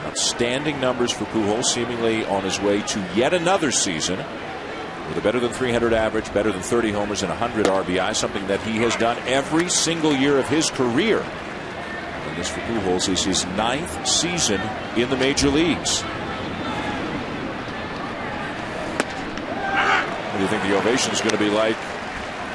Outstanding numbers for Pujols, seemingly on his way to yet another season with a better than 300 average, better than 30 homers, and 100 RBI, something that he has done every single year of his career. And this for Pujols is his 9th season in the major leagues. What do you think the ovation is going to be like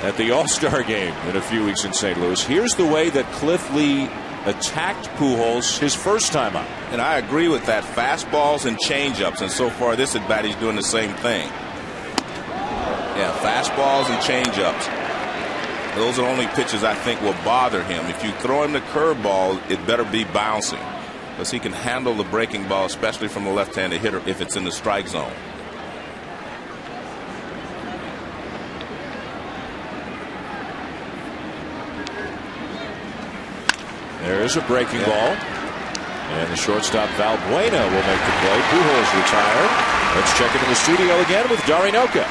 at the All-Star game in a few weeks in St. Louis? Here's the way that Cliff Lee attacked Pujols his first time out. And I agree with that. Fastballs and changeups. And so far this at bat, he's doing the same thing. Yeah, fastballs and changeups. Those are the only pitches I think will bother him. If you throw him the curveball, it better be bouncing, because he can handle the breaking ball, especially from a left-handed hitter, if it's in the strike zone. There's a breaking ball. And the shortstop Valbuena will make the play. Pujols retired. Let's check into the studio again with Dari Noka.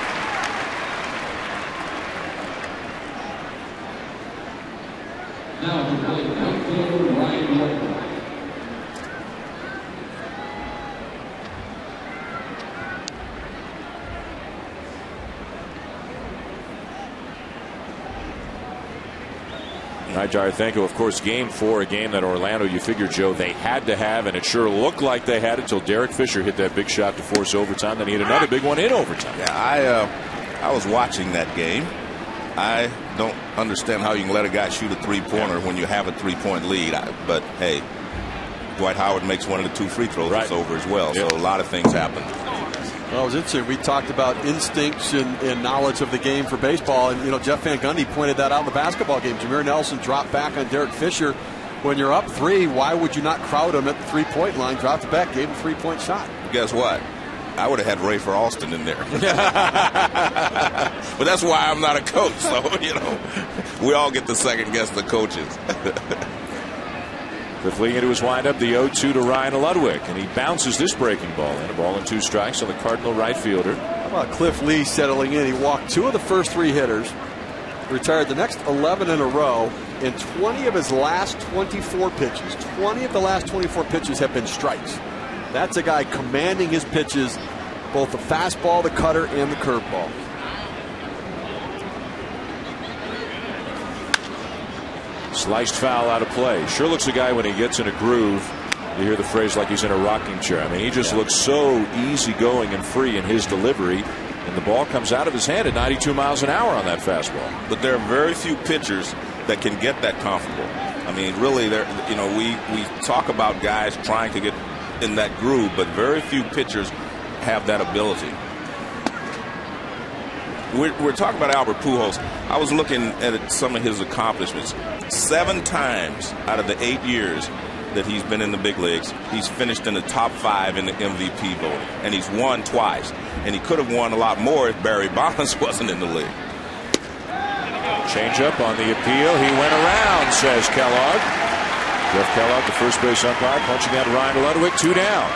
Right, Tarasenko, of course, game 4, a game that Orlando, you figure, Joe, they had to have, and it sure looked like they had it until Derek Fisher hit that big shot to force overtime. Then he hit another big one in overtime. Yeah, I was watching that game. I don't understand how you can let a guy shoot a three-pointer when you have a 3-point lead. But, hey, Dwight Howard makes one of the 2 free throws. It's over as well. Yep. So a lot of things happen. Well, it was interesting. We talked about instincts and knowledge of the game for baseball. And, Jeff Van Gundy pointed that out in the basketball game. Jameer Nelson dropped back on Derek Fisher. When you're up 3, why would you not crowd him at the 3-point line? Dropped it back, gave him a 3-point shot. Guess what? I would have had Ray for Alston in there. But that's why I'm not a coach. So, we all get to second guess the coaches. Cliff into his windup, the 0-2 to Ryan Ludwig, and he bounces this breaking ball in. A ball and 2 strikes on the Cardinal right fielder. How about Cliff Lee settling in? He walked 2 of the first 3 hitters, retired the next 11 in a row, and 20 of his last 24 pitches. 20 of the last 24 pitches have been strikes. That's a guy commanding his pitches, both the fastball, the cutter, and the curveball. Sliced foul out of play. Sure looks a guy when he gets in a groove. You hear the phrase like he's in a rocking chair. I mean, he just looks so easygoing and free in his delivery. And the ball comes out of his hand at 92 miles an hour on that fastball. But there are very few pitchers that can get that comfortable. I mean, really, we talk about guys trying to get in that groove, but very few pitchers have that ability. We're talking about Albert Pujols. I was looking at some of his accomplishments. 7 times out of the 8 years that he's been in the big leagues, he's finished in the top 5 in the MVP voting, and he's won twice. And he could have won a lot more if Barry Bonds wasn't in the league. Change up on the appeal. He went around, says Kellogg. Jeff Kellogg, the first base umpire, punching out Ryan Ludwig, 2 down.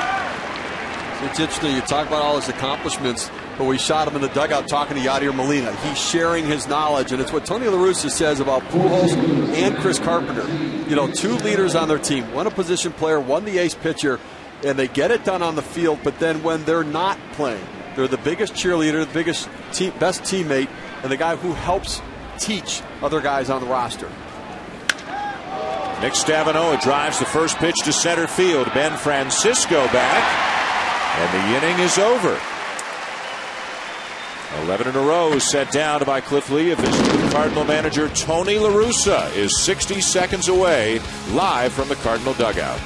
It's interesting. You talk about all his accomplishments, but we shot him in the dugout talking to Yadier Molina. He's sharing his knowledge, and it's what Tony La Russa says about Pujols and Chris Carpenter. 2 leaders on their team, one a position player, one the ace pitcher, and they get it done on the field, but then when they're not playing, they're the biggest cheerleader, the biggest best teammate, and the guy who helps teach other guys on the roster. Nick Stavanoa drives the first pitch to center field. Ben Francisco back. And the inning is over. 11 in a row set down by Cliff Lee. A visit to Cardinal manager Tony La Russa is 60 seconds away, live from the Cardinal dugout.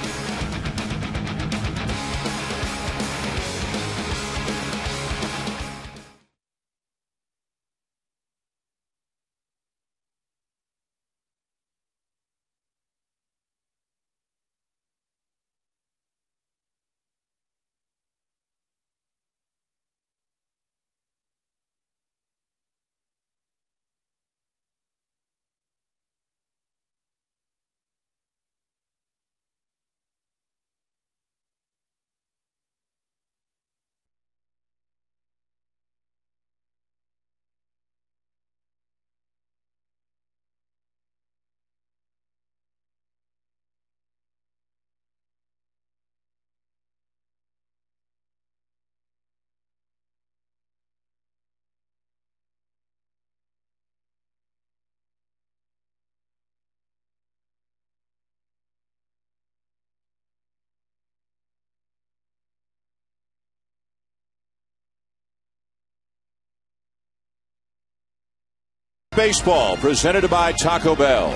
Baseball presented by Taco Bell.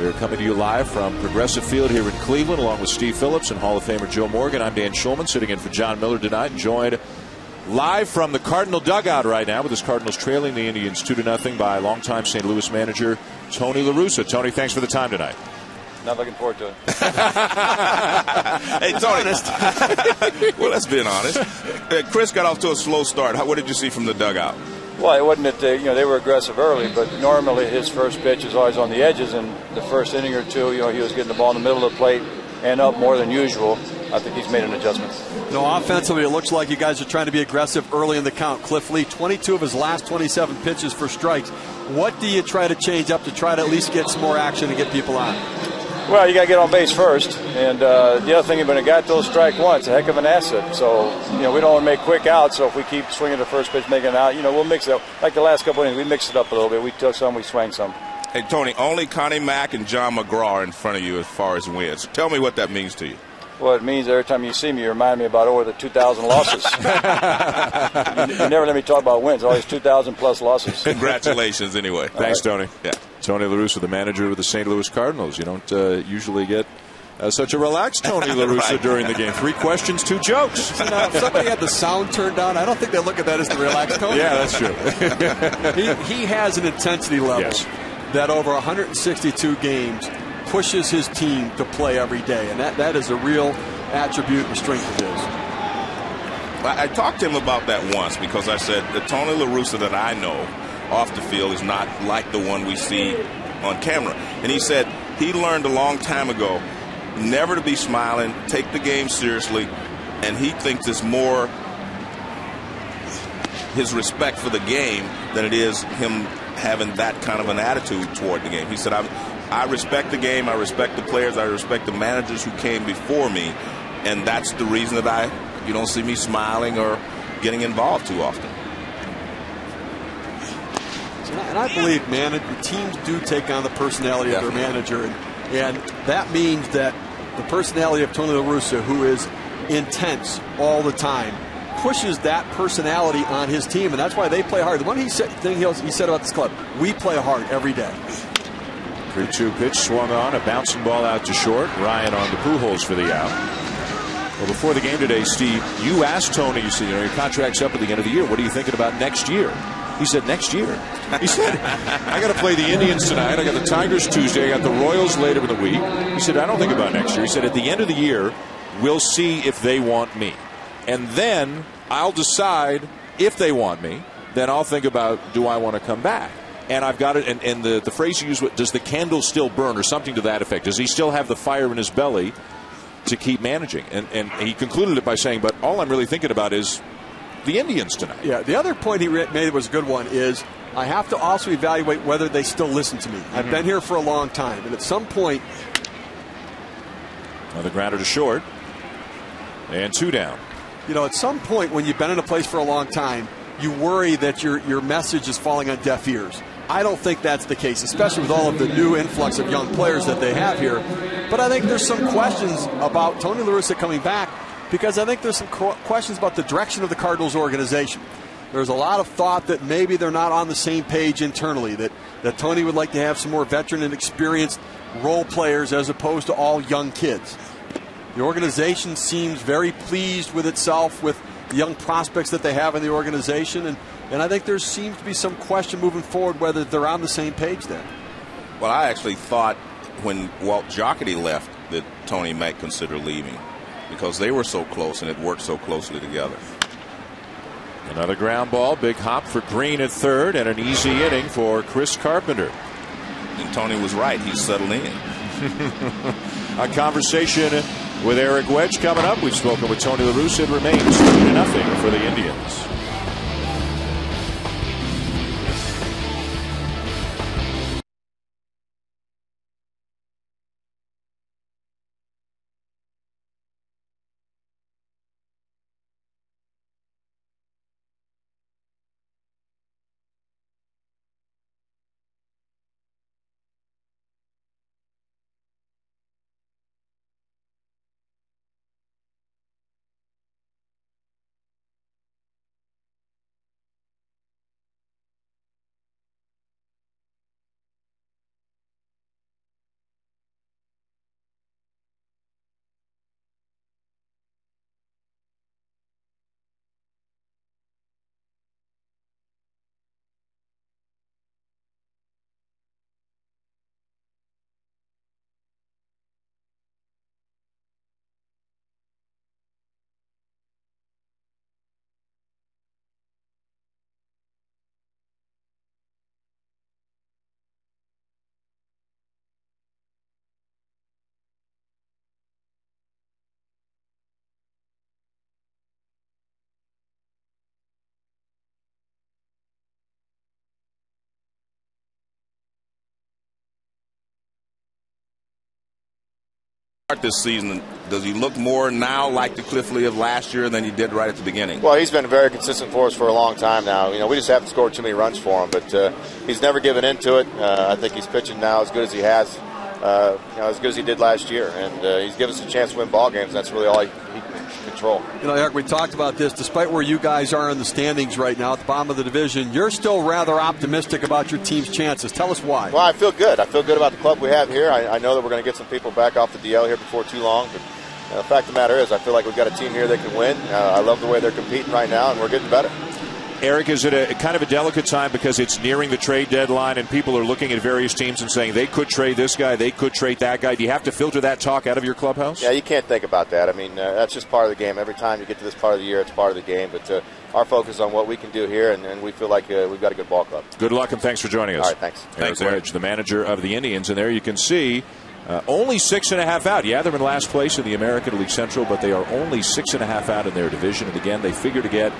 We're coming to you live from Progressive Field here in Cleveland, along with Steve Phillips and Hall of Famer Joe Morgan. I'm Dan Schulman, sitting in for John Miller tonight, joined live from the Cardinal dugout right now, with his Cardinals trailing the Indians 2-0 by longtime St. Louis manager Tony La Russa. Tony, thanks for the time tonight. Not looking forward to it. Hey, Tony. Well, let's be honest. Chris got off to a slow start. What did you see from the dugout? Well, it wasn't that they were aggressive early, but normally his first pitch is always on the edges, and the first inning or two, he was getting the ball in the middle of the plate and up more than usual. I think he's made an adjustment. No, offensively, it looks like you guys are trying to be aggressive early in the count. Cliff Lee, 22 of his last 27 pitches for strikes. What do you try to change up to try to at least get some more action and get people on? Well, you got to get on base first, and the other thing, when a guy throws strike one, it's a heck of an asset. So, we don't want to make quick outs. So if we keep swinging the first pitch, making an out, we'll mix it up. Like the last couple innings, we mixed it up a little bit. We took some, we swung some. Hey, Tony, only Connie Mack and John McGraw are in front of you as far as wins. Tell me what that means to you. Well, it means every time you see me, you remind me about over the 2,000 losses. you never let me talk about wins. Always 2,000 plus losses. Congratulations, anyway. Thanks, Tony. Yeah. Tony La Russa, the manager of the St. Louis Cardinals. You don't usually get such a relaxed Tony La Russa Right. during the game. 3 questions, 2 jokes. Now, if somebody had the sound turned down, I don't think they look at that as the relaxed Tony. Yeah, that's true. He has an intensity level Yes. that over 162 games pushes his team to play every day, and that is a real attribute and strength of his. I talked to him about that once because I said the Tony La Russa that I know off the field is not like the one we see on camera. And he said he learned a long time ago never to be smiling, take the game seriously, and he thinks it's more his respect for the game than it is him having that kind of an attitude toward the game. He said, I respect the game, I respect the players, I respect the managers who came before me, and that's the reason that you don't see me smiling or getting involved too often. And I believe, teams do take on the personality of their manager, and that means that the personality of Tony La Russa, who is intense all the time, pushes that personality on his team, and that's why they play hard. The one thing he said about this club, we play hard every day. 3-2 pitch swung on, a bouncing ball out to short. Ryan on to Pujols for the out. Well, before the game today, Steve, you asked Tony, you said, your contract's up at the end of the year. What are you thinking about next year? He said, next year. He said, I got to play the Indians tonight. I got the Tigers Tuesday. I got the Royals later in the week. He said, I don't think about next year. He said, at the end of the year, we'll see if they want me. And then I'll decide if they want me. Then I'll think about, do I want to come back? And I've got it, and the phrase you used, does the candle still burn, or something to that effect? Does he still have the fire in his belly to keep managing? And he concluded it by saying, but all I'm really thinking about is the Indians tonight. Yeah, the other point he made was a good one, is I have to also evaluate whether they still listen to me. I've been here for a long time, and at some point... Another grounder to short, and 2 down. You know, at some point when you've been in a place for a long time, you worry that your message is falling on deaf ears. I don't think that's the case, especially with all of the new influx of young players that they have here. But I think there's some questions about Tony La Russa coming back, because I think there's some questions about the direction of the Cardinals organization. There's a lot of thought that maybe they're not on the same page internally, that Tony would like to have some more veteran and experienced role players as opposed to all young kids. The organization seems very pleased with itself, with the young prospects that they have in the organization, and I think there seems to be some question moving forward whether they're on the same page there. Well, I actually thought when Walt Jocketty left that Tony might consider leaving because they were so close and it worked so closely together. Another ground ball, big hop for Green at third, and an easy inning for Chris Carpenter. And Tony was right. He settled in. A conversation with Eric Wedge coming up. We've spoken with Tony La Russa. It remains 3-0 for the Indians. This season, does he look more now like the Cliff Lee of last year than he did right at the beginning? Well, he's been very consistent for us for a long time now. We just haven't scored too many runs for him, but he's never given into it. I think he's pitching now as good as he has, as good as he did last year, and he's given us a chance to win ball games. That's really all he can control. Eric, we talked about this. Despite where you guys are in the standings right now at the bottom of the division, you're still rather optimistic about your team's chances. Tell us why. Well, I feel good. I feel good about the club we have here. I know that we're going to get some people back off the DL here before too long, but the fact of the matter is I feel like we've got a team here that can win. I love the way they're competing right now, and we're getting better. Eric, is it a kind of a delicate time because it's nearing the trade deadline and people are looking at various teams and saying they could trade this guy, they could trade that guy? Do you have to filter that talk out of your clubhouse? Yeah, you can't think about that. I mean, that's just part of the game. Every time you get to this part of the year, it's part of the game. But our focus is on what we can do here, and we feel like we've got a good ball club. Good luck, and thanks for joining us. All right, thanks. Eric Wedge, the manager of the Indians, and there you can see only 6.5 out. Yeah, they're in last place in the American League Central, but they are only 6.5 out in their division. And again, they figure to get,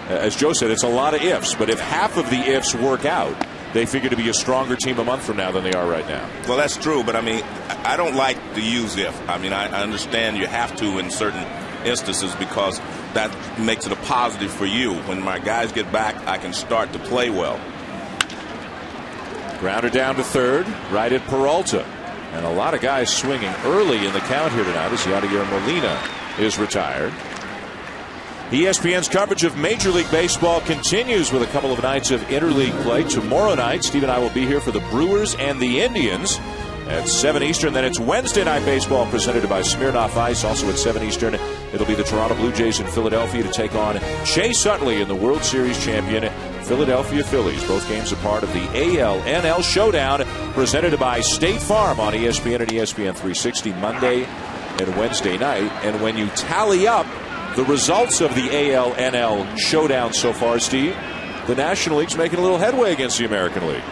as Joe said, it's a lot of ifs. But if half of the ifs work out, they figure to be a stronger team a month from now than they are right now. Well, that's true, but I mean, I don't like to use if. I mean, I understand you have to in certain instances because that makes it a positive for you. When my guys get back, I can start to play well. Grounder down to third, right at Peralta. And a lot of guys swinging early in the count here tonight as Yadier Molina is retired. ESPN's coverage of Major League Baseball continues with a couple of nights of interleague play. Tomorrow night, Steve and I will be here for the Brewers and the Indians at 7 Eastern. Then it's Wednesday Night Baseball presented by Smirnoff Ice. Also at 7 Eastern, it'll be the Toronto Blue Jays in Philadelphia to take on Chase Utley in the World Series champion Philadelphia Phillies. Both games are part of the ALNL Showdown presented by State Farm on ESPN and ESPN 360 Monday and Wednesday night. And when you tally up the results of the ALNL Showdown so far, Steve, the National League's making a little headway against the American League.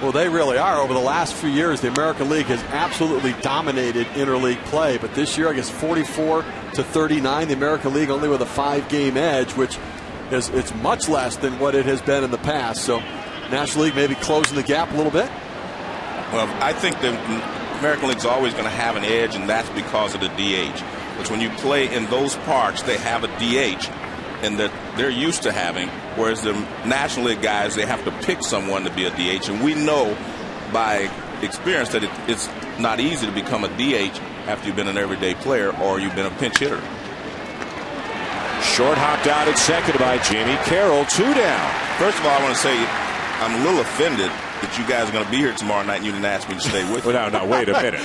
Well, they really are. Over the last few years, the American League has absolutely dominated interleague play. But this year, I guess 44-39, the American League only with a 5-game edge, which is it's much less than what it has been in the past. So National League maybe closing the gap a little bit. Well, I think the American League's always going to have an edge, and that's because of the DH. Because when you play in those parks, they have a DH, and that they're used to having, whereas the National League guys, they have to pick someone to be a DH. And we know by experience that it's not easy to become a DH after you've been an everyday player or you've been a pinch hitter. Short hopped out at second by Jamie Carroll. 2 down. First of all, I want to say I'm a little offended that you guys are going to be here tomorrow night and you didn't ask me to stay with you. Well, now, wait a minute.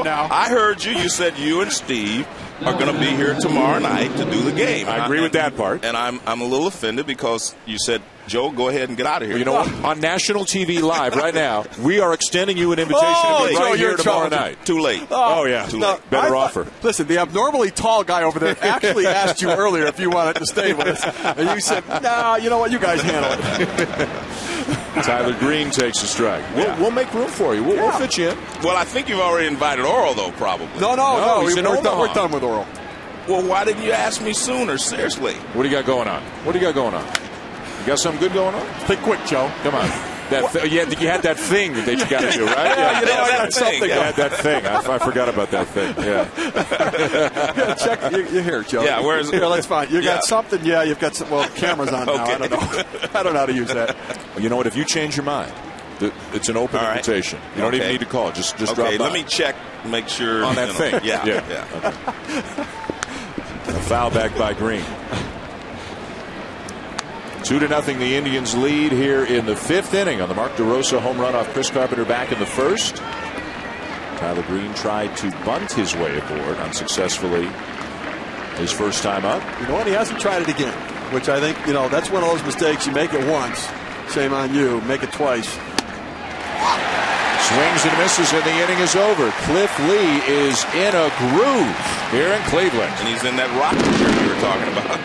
I heard you. You said you and Steve are going to be here tomorrow night to do the game. I agree with that part. And I'm a little offended because you said, Joe, go ahead and get out of here. Well, you know what? On national TV live right now, we are extending you an invitation to be right here tomorrow night. Too late. Oh yeah. Too late. Better offer. Listen, the abnormally tall guy over there actually asked you earlier if you wanted to stay with us. And you said, nah, you know what? You guys handle it. Tyler Green takes a strike. We'll make room for you. We'll fit you in. Well, I think you've already invited Oral, though, probably. No. We're done with Oral. Well, why didn't you ask me sooner? Seriously. What do you got going on? You got something good going on? Think quick, Joe. Come on. You had that thing that you got to do, right? I got something. You had that thing. I forgot about that thing. Yeah. Check. You're here, Joe. Yeah, where is it? Yeah, that's fine. You got something? Yeah, you've got some. Well, camera's on now. I don't know. I don't know how to use that. Well, you know what? If you change your mind, it's an open invitation. You don't even need to call. Just drop by. Let me check, make sure. On that thing. Yeah. Okay. A foul back by Green. 2-0 the Indians lead here in the 5th inning on the Mark DeRosa home run off Chris Carpenter back in the 1st. Tyler Green tried to bunt his way aboard unsuccessfully his first time up. You know what? He hasn't tried it again, which I think, that's one of those mistakes. You make it once. Shame on you. Make it twice. Swings and misses, and the inning is over. Cliff Lee is in a groove here in Cleveland. And he's in that rocket shirt you were talking about.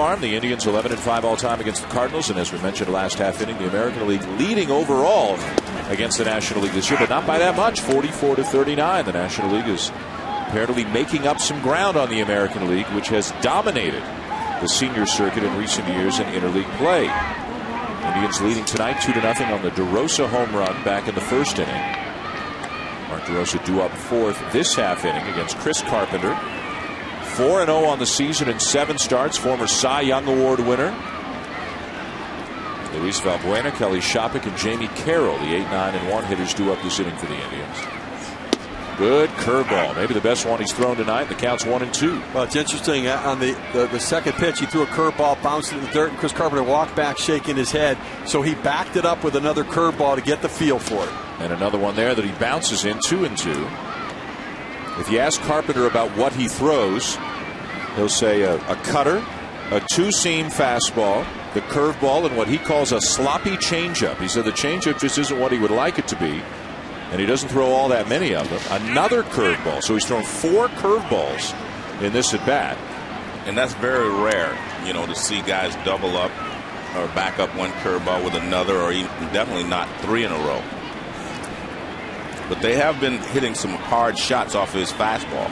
arm. The Indians 11-5 all-time against the Cardinals, and as we mentioned last half inning, the American League leading overall against the National League this year, but not by that much, 44-39. The National League is apparently making up some ground on the American League, which has dominated the senior circuit in recent years in interleague play. Indians leading tonight 2-0 on the DeRosa home run back in the first inning. Mark DeRosa due up fourth this half inning against Chris Carpenter. 4-0 on the season in 7 starts. Former Cy Young Award winner Luis Valbuena, Kelly Shopik, and Jamie Carroll, the 8-9-1 hitters due up this inning for the Indians. Good curveball, maybe the best one he's thrown tonight. The count's 1-2. Well, it's interesting. On the second pitch, he threw a curveball, bounced into the dirt, and Chris Carpenter walked back shaking his head. So he backed it up with another curveball to get the feel for it. And another one there that he bounces in, 2-2. If you ask Carpenter about what he throws, he'll say a cutter, a two-seam fastball, the curveball, and what he calls a sloppy changeup. He said the changeup just isn't what he would like it to be, and he doesn't throw all that many of them. Another curveball. So he's thrown 4 curveballs in this at-bat. And that's very rare, you know, to see guys double up or back up one curveball with another, or even definitely not 3 in a row. But they have been hitting some hard shots off of his fastball.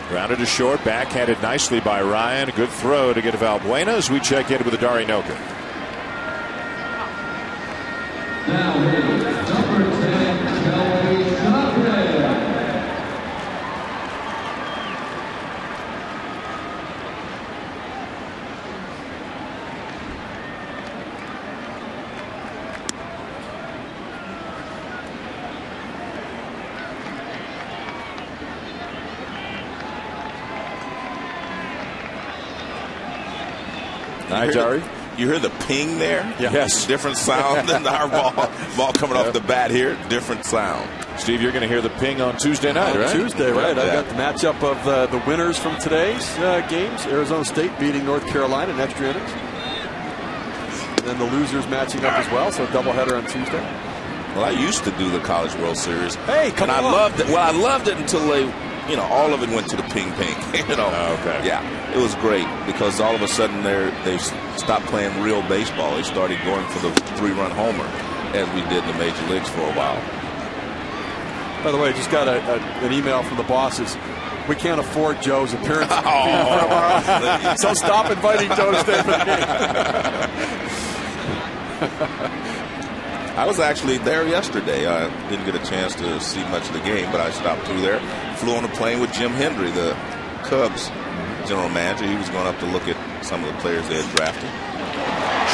Grounded to short, backhanded nicely by Ryan. A good throw to get Valbuena as we check in with Adari Noka. Now, number 10, Kelly Shopik. Hi, Dari. You hear the ping there? Yeah. Yes. Different sound than our ball coming off the bat here. Different sound. Steve, you're going to hear the ping on Tuesday night, right? Tuesday, right. I've got the matchup of the winners from today's games. Arizona State beating North Carolina in extra innings. And then the losers matching up as well, so a doubleheader on Tuesday. Well, I used to do the College World Series. Hey, come on. I loved it. Well, I loved it until they, you know, all of it went to the ping. You know. Oh, okay. Yeah, it was great because all of a sudden they stopped playing real baseball. They started going for the 3-run homer, as we did in the major leagues for a while. By the way, I just got an email from the bosses. We can't afford Joe's appearance so stop inviting Joe to stay for the game. I was actually there yesterday. I didn't get a chance to see much of the game, but I stopped through there. Flew on a plane with Jim Hendry, the Cubs general manager. He was going up to look at some of the players they had drafted.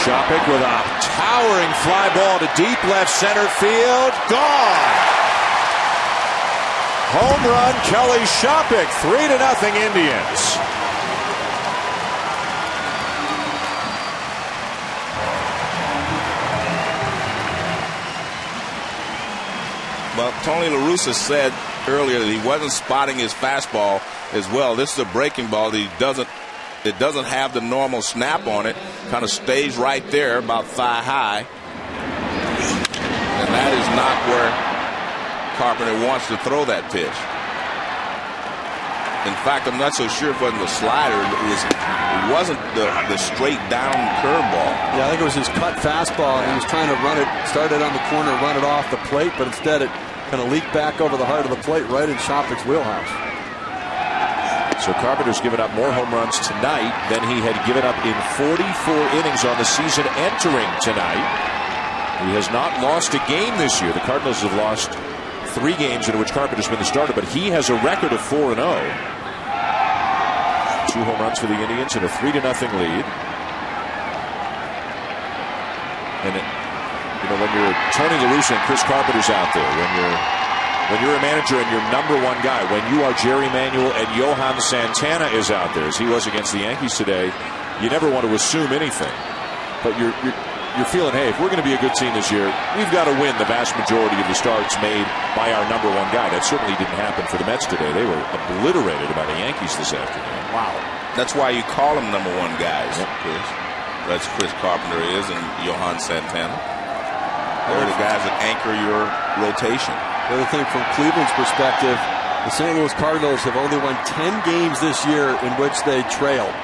Shopik with a towering fly ball to deep left center field. Gone! Home run, Kelly Shopik, 3-0 Indians. Well, Tony La Russa said earlier that he wasn't spotting his fastball as well. This is a breaking ball that it doesn't have the normal snap on it. Kind of stays right there about thigh high. And that is not where Carpenter wants to throw that pitch. In fact, I'm not so sure if it wasn't the slider. It wasn't the straight down curveball. Yeah, I think it was his cut fastball, and he was trying to run it, started on the corner, run it off the plate, but instead it kind of leaked back over the heart of the plate right in Shopik's wheelhouse. So Carpenter's given up more home runs tonight than he had given up in 44 innings on the season entering tonight. He has not lost a game this year. The Cardinals have lost 3 games in which Carpenter's been the starter, but he has a record of 4-0. 2 home runs for the Indians and a 3-0 lead. And you know, when you're Tony La Russa and Chris Carpenter's out there, when you're a manager and your #1 guy, when you are Jerry Manuel and Johan Santana is out there, as he was against the Yankees today, you never want to assume anything. But you're feeling, hey, if we're going to be a good team this year, we've got to win the vast majority of the starts made by our #1 guy. That certainly didn't happen for the Mets today. They were obliterated by the Yankees this afternoon. Wow. That's why you call them #1 guys, Chris. That's Chris Carpenter is and Johan Santana. They're the guys that anchor your rotation. The other thing from Cleveland's perspective, The St. Louis Cardinals have only won 10 games this year in which they trailed.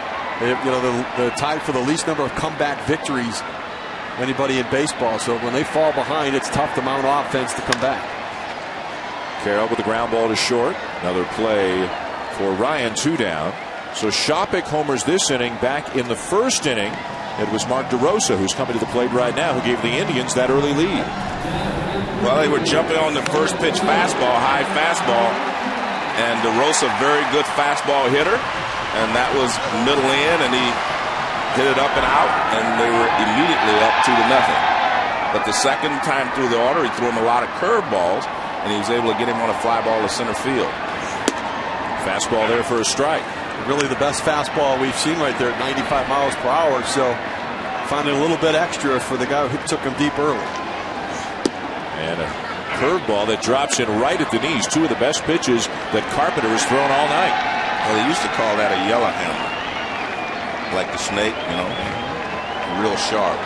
They're tied for the least number of comeback victories of anybody in baseball. So when they fall behind, it's tough to mount offense to come back. Carroll with the ground ball to short. Another play for Ryan, 2 down. So Shopik homers this inning. Back in the first inning, it was Mark DeRosa, who's coming to the plate right now, who gave the Indians that early lead. Well, they were jumping on the first pitch fastball, high fastball, and DeRosa, very good fastball hitter, and that was middle in, and he hit it up and out, and they were immediately up 2-0. But the second time through the order, he threw him a lot of curveballs, and he was able to get him on a fly ball to center field. Fastball there for a strike. Really the best fastball we've seen right there at 95 miles per hour. So finding a little bit extra for the guy who took him deep early. And a curveball that drops in right at the knees. 2 of the best pitches that Carpenter has thrown all night. Well, they used to call that a yellow hammer. Like the snake, you know, real sharp.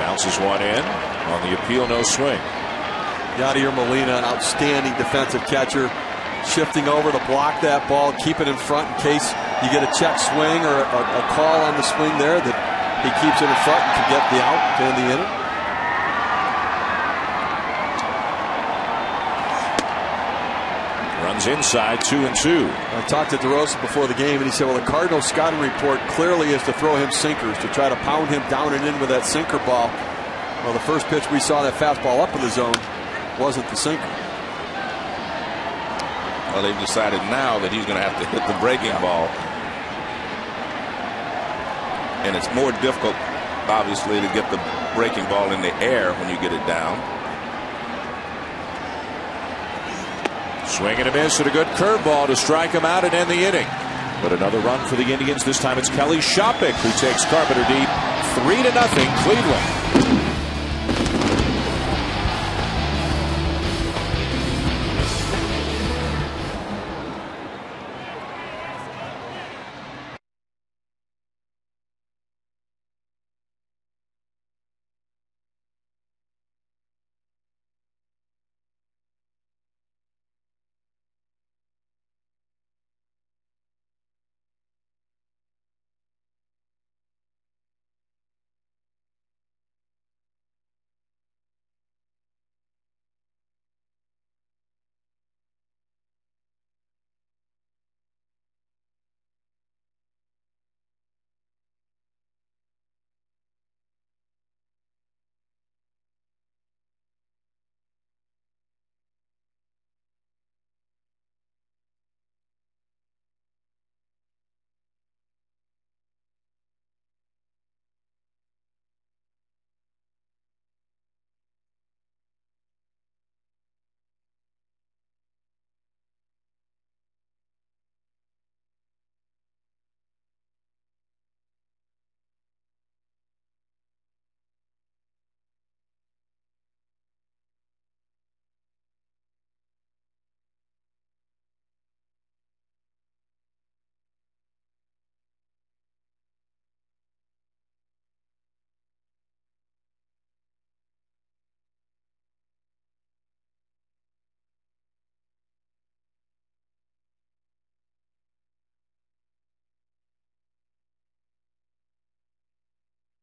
Bounces one in. On the appeal, no swing. Yadier Molina, an outstanding defensive catcher, shifting over to block that ball, keep it in front in case you get a check swing or a call on the swing there, that he keeps it in front and can get the out to end the inning. Runs inside, 2-2. I talked to DeRosa before the game, and he said, well, the Cardinals scouting report clearly is to throw him sinkers, to try to pound him down and in with that sinker ball. Well, the first pitch we saw that fastball up in the zone wasn't the sinker. Well, they've decided now that he's going to have to hit the breaking ball. And it's more difficult, obviously, to get the breaking ball in the air when you get it down. Swing and a miss and a good curveball to strike him out and end the inning. But another run for the Indians. This time it's Kelly Shopik who takes Carpenter deep. 3-0 Cleveland.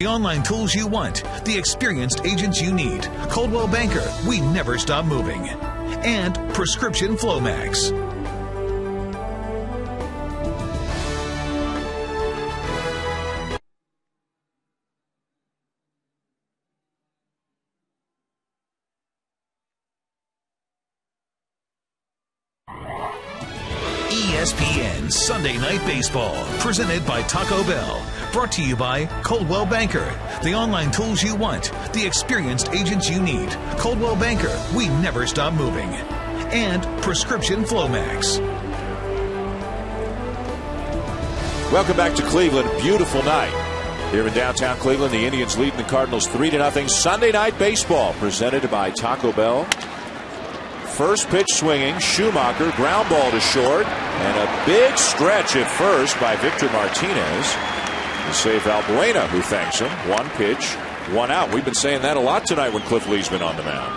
The online tools you want, the experienced agents you need. Coldwell Banker, we never stop moving. And Prescription Flomax. ESPN Sunday Night Baseball, presented by Taco Bell. Brought to you by Coldwell Banker. The online tools you want, the experienced agents you need. Coldwell Banker, we never stop moving. And Prescription Flomax. Welcome back to Cleveland. Beautiful night here in downtown Cleveland. The Indians leading the Cardinals 3-0. Sunday Night Baseball, presented by Taco Bell. First pitch swinging, Schumacher, ground ball to short, and a big stretch at first by Victor Martinez to save Valbuena, who thanks him. One pitch, one out. We've been saying that a lot tonight when Cliff Lee's been on the mound.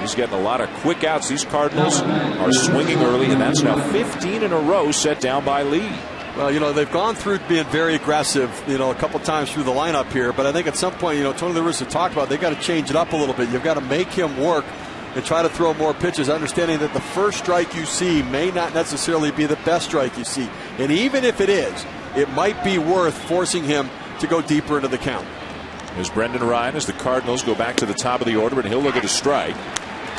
He's getting a lot of quick outs. These Cardinals are swinging early, and that's now 15 in a row set down by Lee. Well, you know, they've gone through being very aggressive, you know, a couple times through the lineup here. But I think at some point, you know, Tony La Russa talked about they got to change it up a little bit. You've got to make him work and try to throw more pitches, understanding that the first strike you see may not necessarily be the best strike you see. And even if it is, it might be worth forcing him to go deeper into the count. Here's Brendan Ryan as the Cardinals go back to the top of the order, and he'll look at a strike.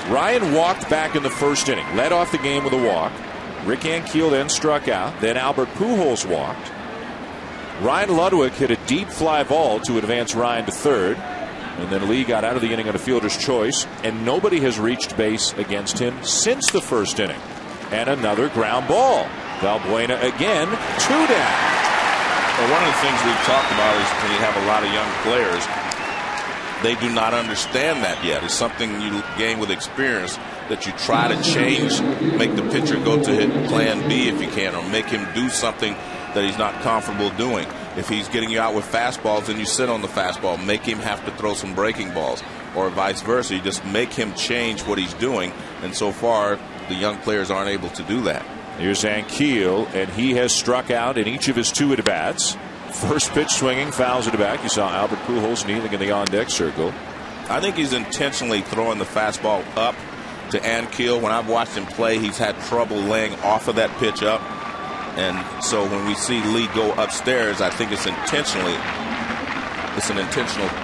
Ryan walked back in the first inning, led off the game with a walk. Rick Ankiel then struck out. Then Albert Pujols walked. Ryan Ludwig hit a deep fly ball to advance Ryan to third. And then Lee got out of the inning on a fielder's choice. And nobody has reached base against him since the first inning. And another ground ball. Valbuena again, 2 down. Well, one of the things we've talked about is when you have a lot of young players, they do not understand that yet. It's something you gain with experience, that you try to change, make the pitcher go to hit plan B if you can, or make him do something that he's not comfortable doing. If he's getting you out with fastballs, then you sit on the fastball, make him have to throw some breaking balls, or vice versa. You just make him change what he's doing, and so far the young players aren't able to do that. Here's Ankiel, and he has struck out in each of his 2 at-bats. First pitch swinging, fouls it back. You saw Albert Pujols kneeling in the on-deck circle. I think he's intentionally throwing the fastball up to Ankiel. When I've watched him play, he's had trouble laying off of that pitch up. And so when we see Lee go upstairs, I think it's an intentional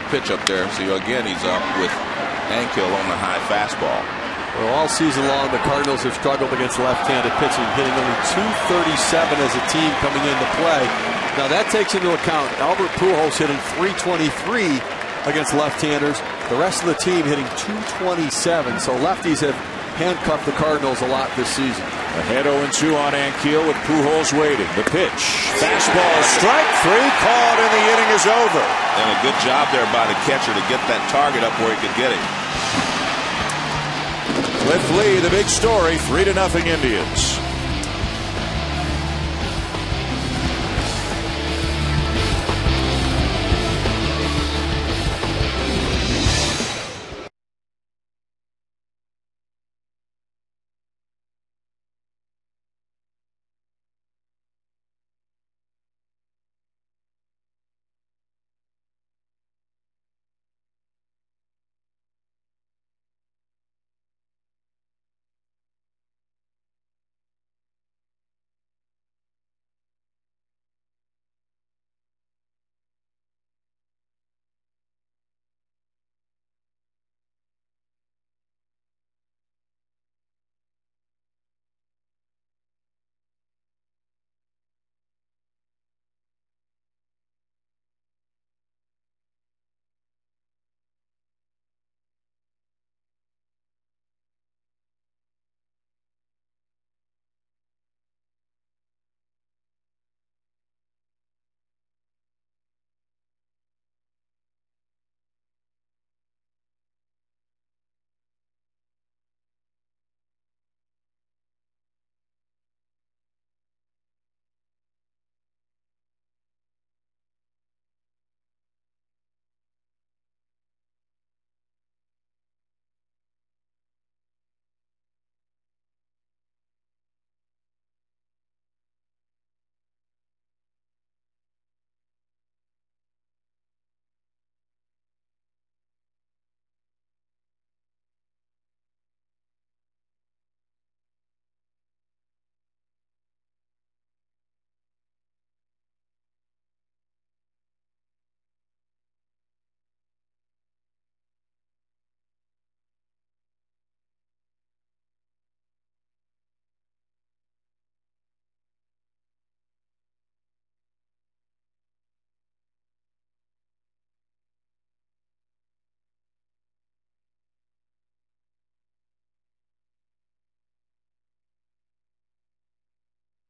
pitch up there. So again, he's up with Ankiel on the high fastball. Well, all season long, the Cardinals have struggled against left-handed pitching, hitting only .237 as a team coming into play. Now, that takes into account Albert Pujols hitting .323 against left-handers. The rest of the team hitting .227. So lefties have handcuffed the Cardinals a lot this season. Ahead 0-2 on Ankiel with Pujols waiting. The pitch. Fastball, strike 3, called, and the inning is over. And a good job there by the catcher to get that target up where he could get it. Cliff Lee, the big story, 3-0 Indians.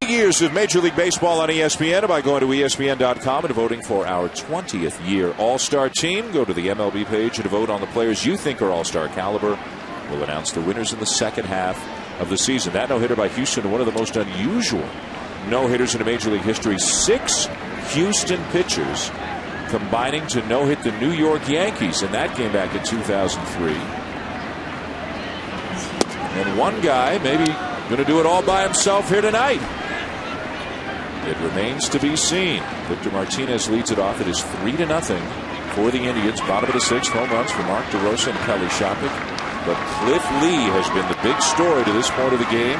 Years of Major League Baseball on ESPN by going to ESPN.com and voting for our 20th year All-Star team. Go to the MLB page and vote on the players you think are All-Star caliber. We'll announce the winners in the second half of the season. That no-hitter by Houston, one of the most unusual no-hitters in Major League history. 6 Houston pitchers combining to no-hit the New York Yankees, and that came back in 2003. And one guy maybe going to do it all by himself here tonight. It remains to be seen. Victor Martinez leads it off. It is 3-0 for the Indians. Bottom of the 6th, home runs for Mark DeRosa and Kelly Shopik. But Cliff Lee has been the big story to this point of the game.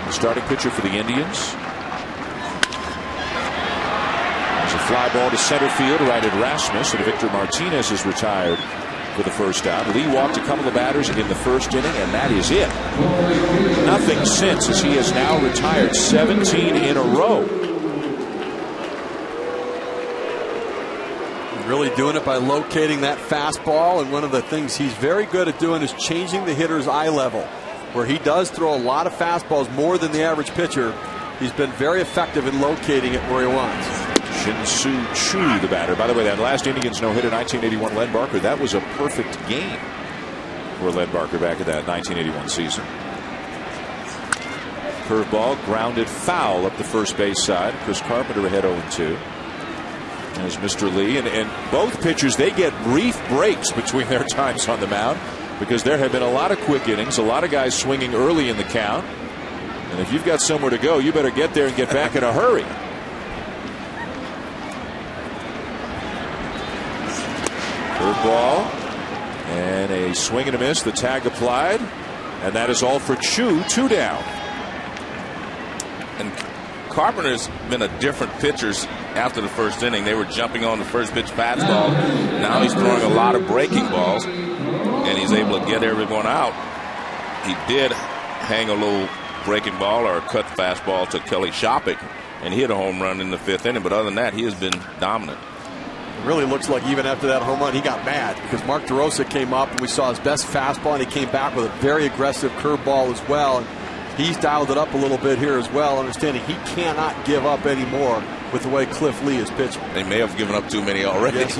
The starting pitcher for the Indians. There's a fly ball to center field, right at Rasmus, and Victor Martinez is retired for the first out. Lee walked a couple of batters in the first inning, and that is it. Nothing since, as he has now retired 17 in a row. Really doing it by locating that fastball, and one of the things he's very good at doing is changing the hitter's eye level, where he does throw a lot of fastballs, more than the average pitcher. He's been very effective in locating it where he wants. Shin-Soo Choo, the batter. By the way, that last Indians no-hitter 1981 Len Barker, that was a perfect game for Len Barker back at that 1981 season. Curveball grounded foul up the first base side. Chris Carpenter ahead 0-2. As Mr. Lee, and both pitchers, they get brief breaks between their times on the mound because there have been a lot of quick innings, a lot of guys swinging early in the count. And if you've got somewhere to go, you better get there and get back in a hurry. Curveball and a swing and a miss. The tag applied, and that is all for Chu. 2 down. And Carpenter's been a different pitcher after the first inning. They were jumping on the first pitch fastball. Now he's throwing a lot of breaking balls, and he's able to get everyone out. He did hang a little breaking ball or a cut fastball to Kelly Shopik, and he hit a home run in the 5th inning. But other than that, he has been dominant. It really looks like even after that home run, he got mad because Mark DeRosa came up, and we saw his best fastball, and he came back with a very aggressive curveball as well. And he's dialed it up a little bit here as well, understanding he cannot give up anymore with the way Cliff Lee is pitching. They may have given up too many already. Yes,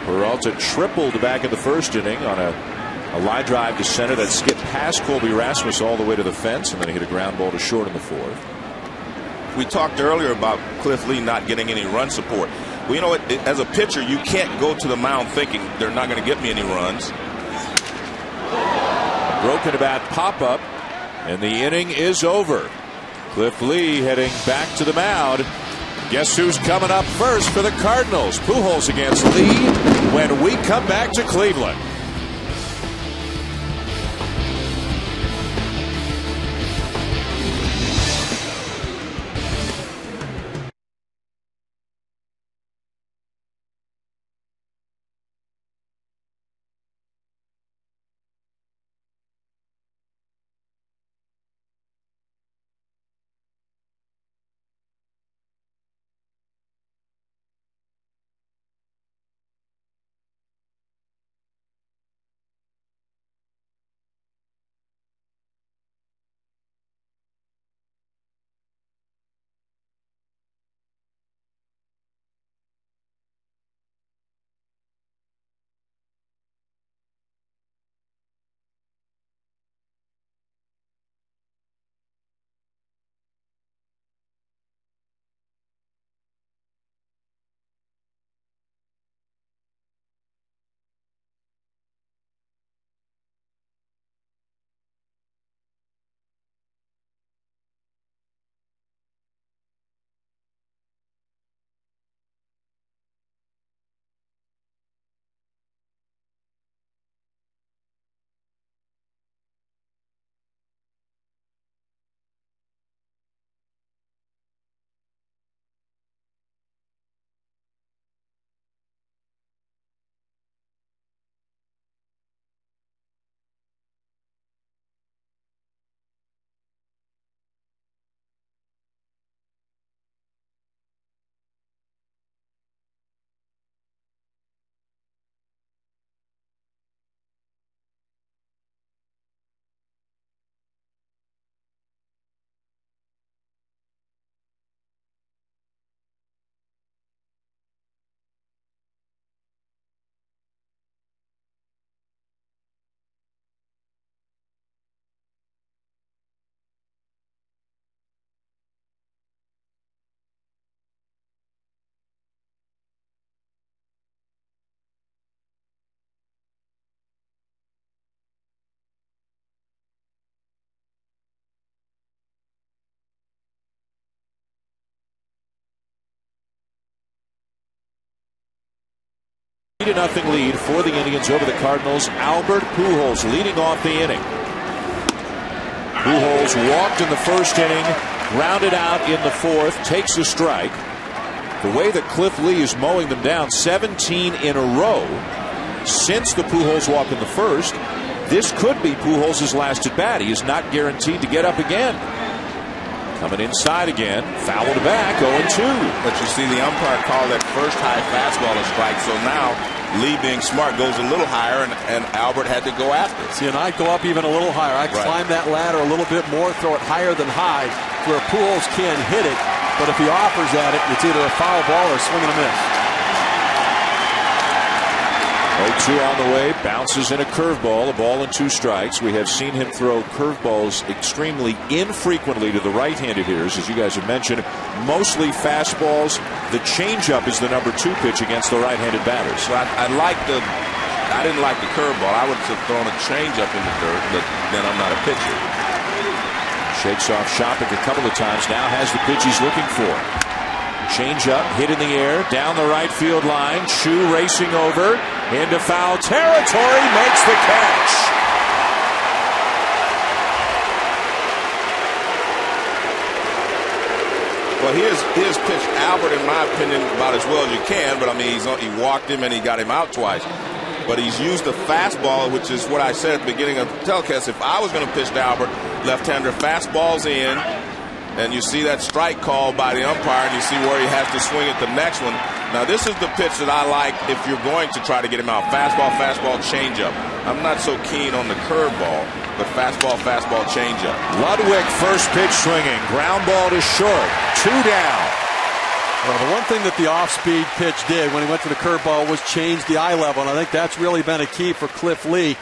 Peralta tripled back in the first inning on a line drive to center that skipped past Colby Rasmus all the way to the fence, and then he hit a ground ball to short in the 4th. We talked earlier about Cliff Lee not getting any run support. Well, you know what? As a pitcher, you can't go to the mound thinking they're not going to get me any runs. Broken bat pop-up, and the inning is over. Cliff Lee heading back to the mound. Guess who's coming up first for the Cardinals? Pujols against Lee when we come back to Cleveland. 3-0 lead for the Indians over the Cardinals. Albert Pujols leading off the inning. Pujols walked in the first inning, grounded out in the fourth, takes a strike. The way that Cliff Lee is mowing them down, 17 in a row since the Pujols walk in the first, this could be Pujols' last at bat. He is not guaranteed to get up again. Coming inside again, fouled back, 0-2. But you see the umpire call that first high fastball a strike, so now Lee, being smart, goes a little higher, and Albert had to go after it. See, and I'd go up even a little higher. I'd climb that ladder a little bit more, throw it higher than high, where Pujols can't hit it, but if he offers at it, it's either a foul ball or a swing and a miss. 0-2 on the way, bounces in a curveball, a ball and 2 strikes. We have seen him throw curveballs extremely infrequently to the right-handed hitters, as you guys have mentioned. Mostly fastballs. The changeup is the number 2 pitch against the right-handed batters. So I didn't like the curveball. I would have thrown a changeup in the dirt, but then I'm not a pitcher. Shakes off Shopping a couple of times. Now has the pitch he's looking for. Changeup, hit in the air, down the right field line. Chu racing over into foul territory, makes the catch. Well, he has pitched Albert, in my opinion, about as well as you can. But I mean, he walked him and he got him out twice. But he's used the fastball, which is what I said at the beginning of the telecast. If I was going to pitch to Albert, left-hander fastballs in. And you see that strike call by the umpire, and you see where he has to swing at the next one. Now, this is the pitch that I like if you're going to try to get him out. Fastball, changeup. I'm not so keen on the curveball, but fastball, changeup. Ludwig, first pitch swinging. Ground ball to short. 2 down. Well, the one thing that the off-speed pitch did when he went to the curveball was change the eye level, and I think that's really been a key for Cliff Lee.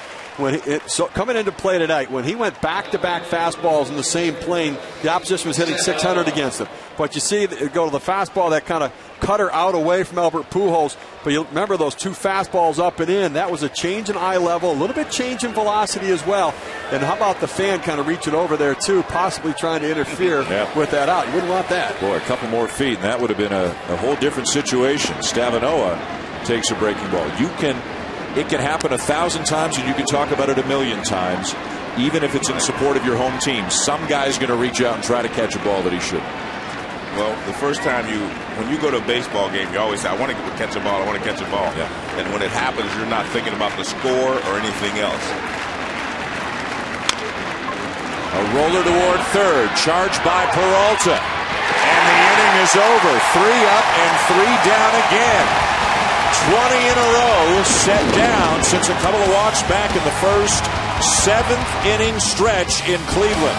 So coming into play tonight, when he went back-to-back fastballs in the same plane, the opposition was hitting 600 against him. But you see, it go to the fastball, that kind of cutter out away from Albert Pujols. But you remember those 2 fastballs up and in. That was a change in eye level, a little bit change in velocity as well. And how about the fan kind of reaching over there too, possibly trying to interfere with that out? You wouldn't want that. Boy, a couple more feet, and that would have been a whole different situation. Stavanoa takes a breaking ball. It can happen 1,000 times, and you can talk about it 1,000,000 times, even if it's in support of your home team. Some guy's going to reach out and try to catch a ball that he shouldn't. Well, the first time when you go to a baseball game, you always say, I want to catch a ball, I want to catch a ball. Yeah. And when it happens, you're not thinking about the score or anything else. A roller toward third, charged by Peralta. And the inning is over. 3 up and 3 down again. 20 in a row set down since a couple of walks back in the first. 7th inning stretch in Cleveland.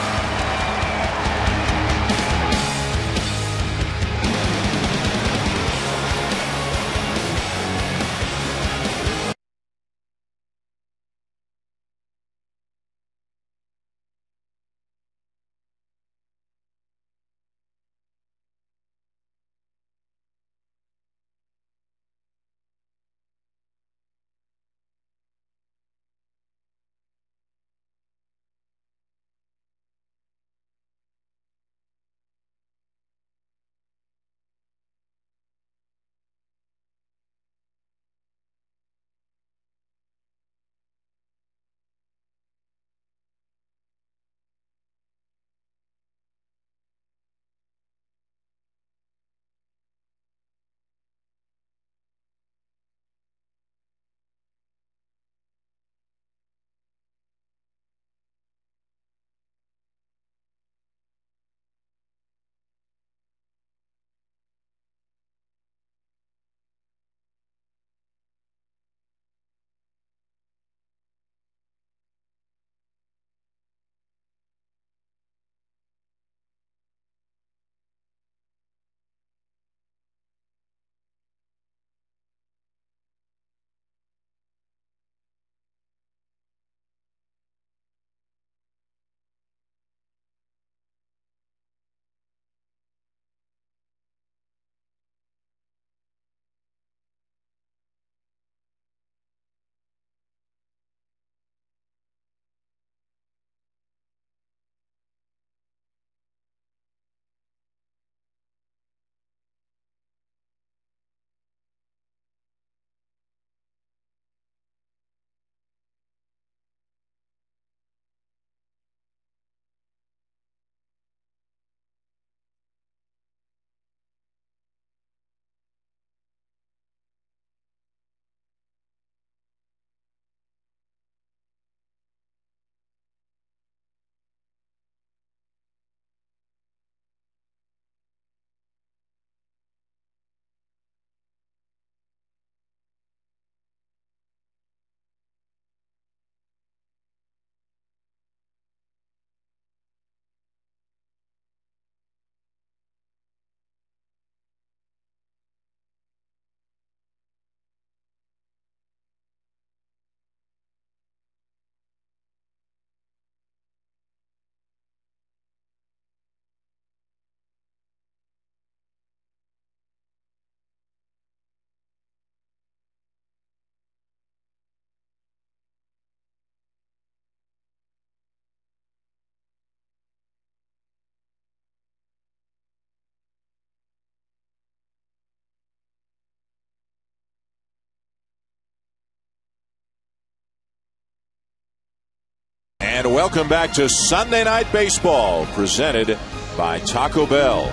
And welcome back to Sunday Night Baseball, presented by Taco Bell.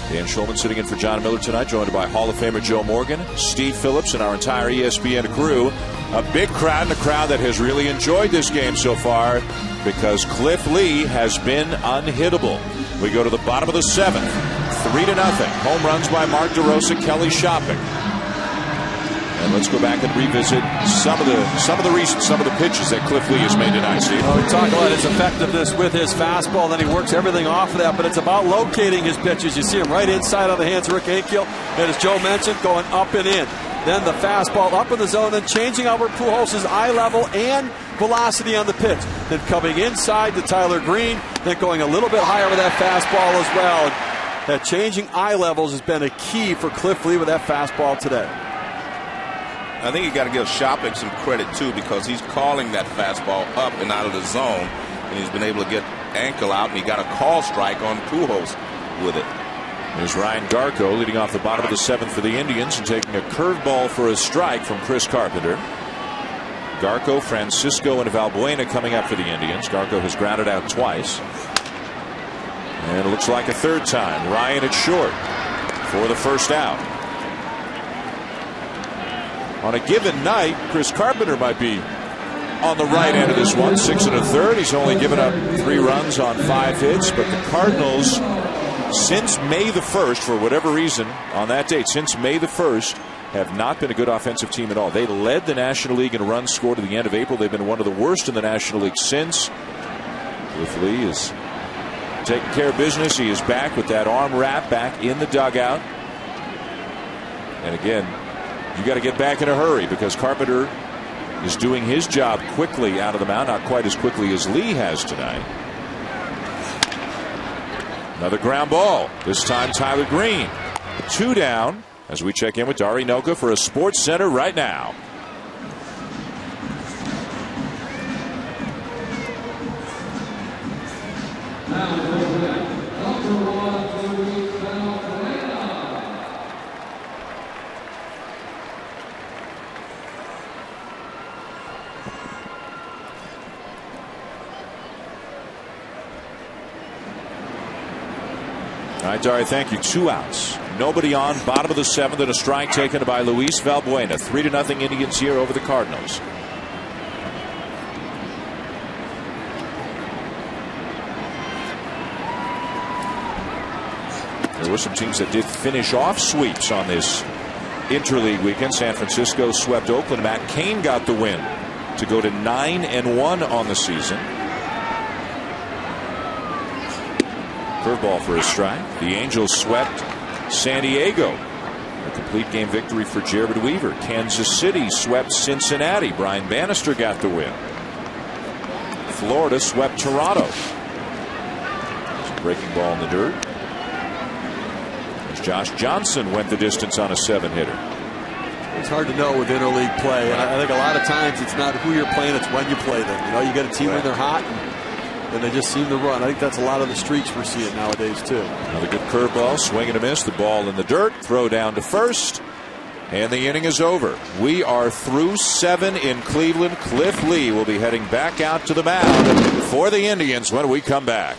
Dan Schulman sitting in for John Miller tonight, joined by Hall of Famer Joe Morgan, Steve Phillips, and our entire ESPN crew. A big crowd, and a crowd that has really enjoyed this game so far because Cliff Lee has been unhittable. We go to the bottom of the 7th, 3-0. Home runs by Mark DeRosa, Kelly Shopping. And let's go back and revisit some of the reasons, some of the pitches that Cliff Lee has made tonight, Steve. We talk about his effectiveness with his fastball, then he works everything off of that, but it's about locating his pitches. You see him right inside on the hands of Rick Ankiel, and as Joe mentioned, going up and in. Then the fastball up in the zone, then changing Albert Pujols' eye level and velocity on the pitch. Then coming inside to Tyler Green, then going a little bit higher with that fastball as well. And that changing eye levels has been a key for Cliff Lee with that fastball today. I think you got to give Shopping some credit, too, because he's calling that fastball up and out of the zone, and he's been able to get ankle out, and he got a call strike on Pujols with it. There's Ryan Garco leading off the bottom of the 7th for the Indians and taking a curveball for a strike from Chris Carpenter. Garco, Francisco, and Valbuena coming up for the Indians. Garco has grounded out twice. And it looks like a third time. Ryan at short for the first out. On a given night, Chris Carpenter might be on the right end of this one, 6 1/3. He's only given up 3 runs on 5 hits, but the Cardinals, since May the 1st, for whatever reason, on that date, since May the 1st, have not been a good offensive team at all. They led the National League in runs scored to the end of April. They've been one of the worst in the National League since. Cliff Lee is taking care of business. He is back with that arm wrap back in the dugout. And again, you got to get back in a hurry because Carpenter is doing his job quickly out of the mound, not quite as quickly as Lee has tonight. Another ground ball, this time Tyler Green. 2 down as we check in with Dari Noka for a Sports Center right now. All right, Dari, thank you. 2 outs. Nobody on. Bottom of the 7th and a strike taken by Luis Valbuena. 3-0 Indians here over the Cardinals. There were some teams that did finish off sweeps on this interleague weekend. San Francisco swept Oakland. Matt Cain got the win to go to 9-1 on the season. Curveball for a strike. The Angels swept San Diego. A complete game victory for Jared Weaver. Kansas City swept Cincinnati. Brian Bannister got the win. Florida swept Toronto. There's a breaking ball in the dirt. As Josh Johnson went the distance on a 7-hitter. It's hard to know with interleague play. And I think a lot of times it's not who you're playing, it's when you play them. You know, you get a team when they're hot and they just seem to run. I think that's a lot of the streaks we're seeing nowadays, too. Another good curveball, swing and a miss. The ball in the dirt, throw down to first, and the inning is over. We are through 7 in Cleveland. Cliff Lee will be heading back out to the mound for the Indians when we come back.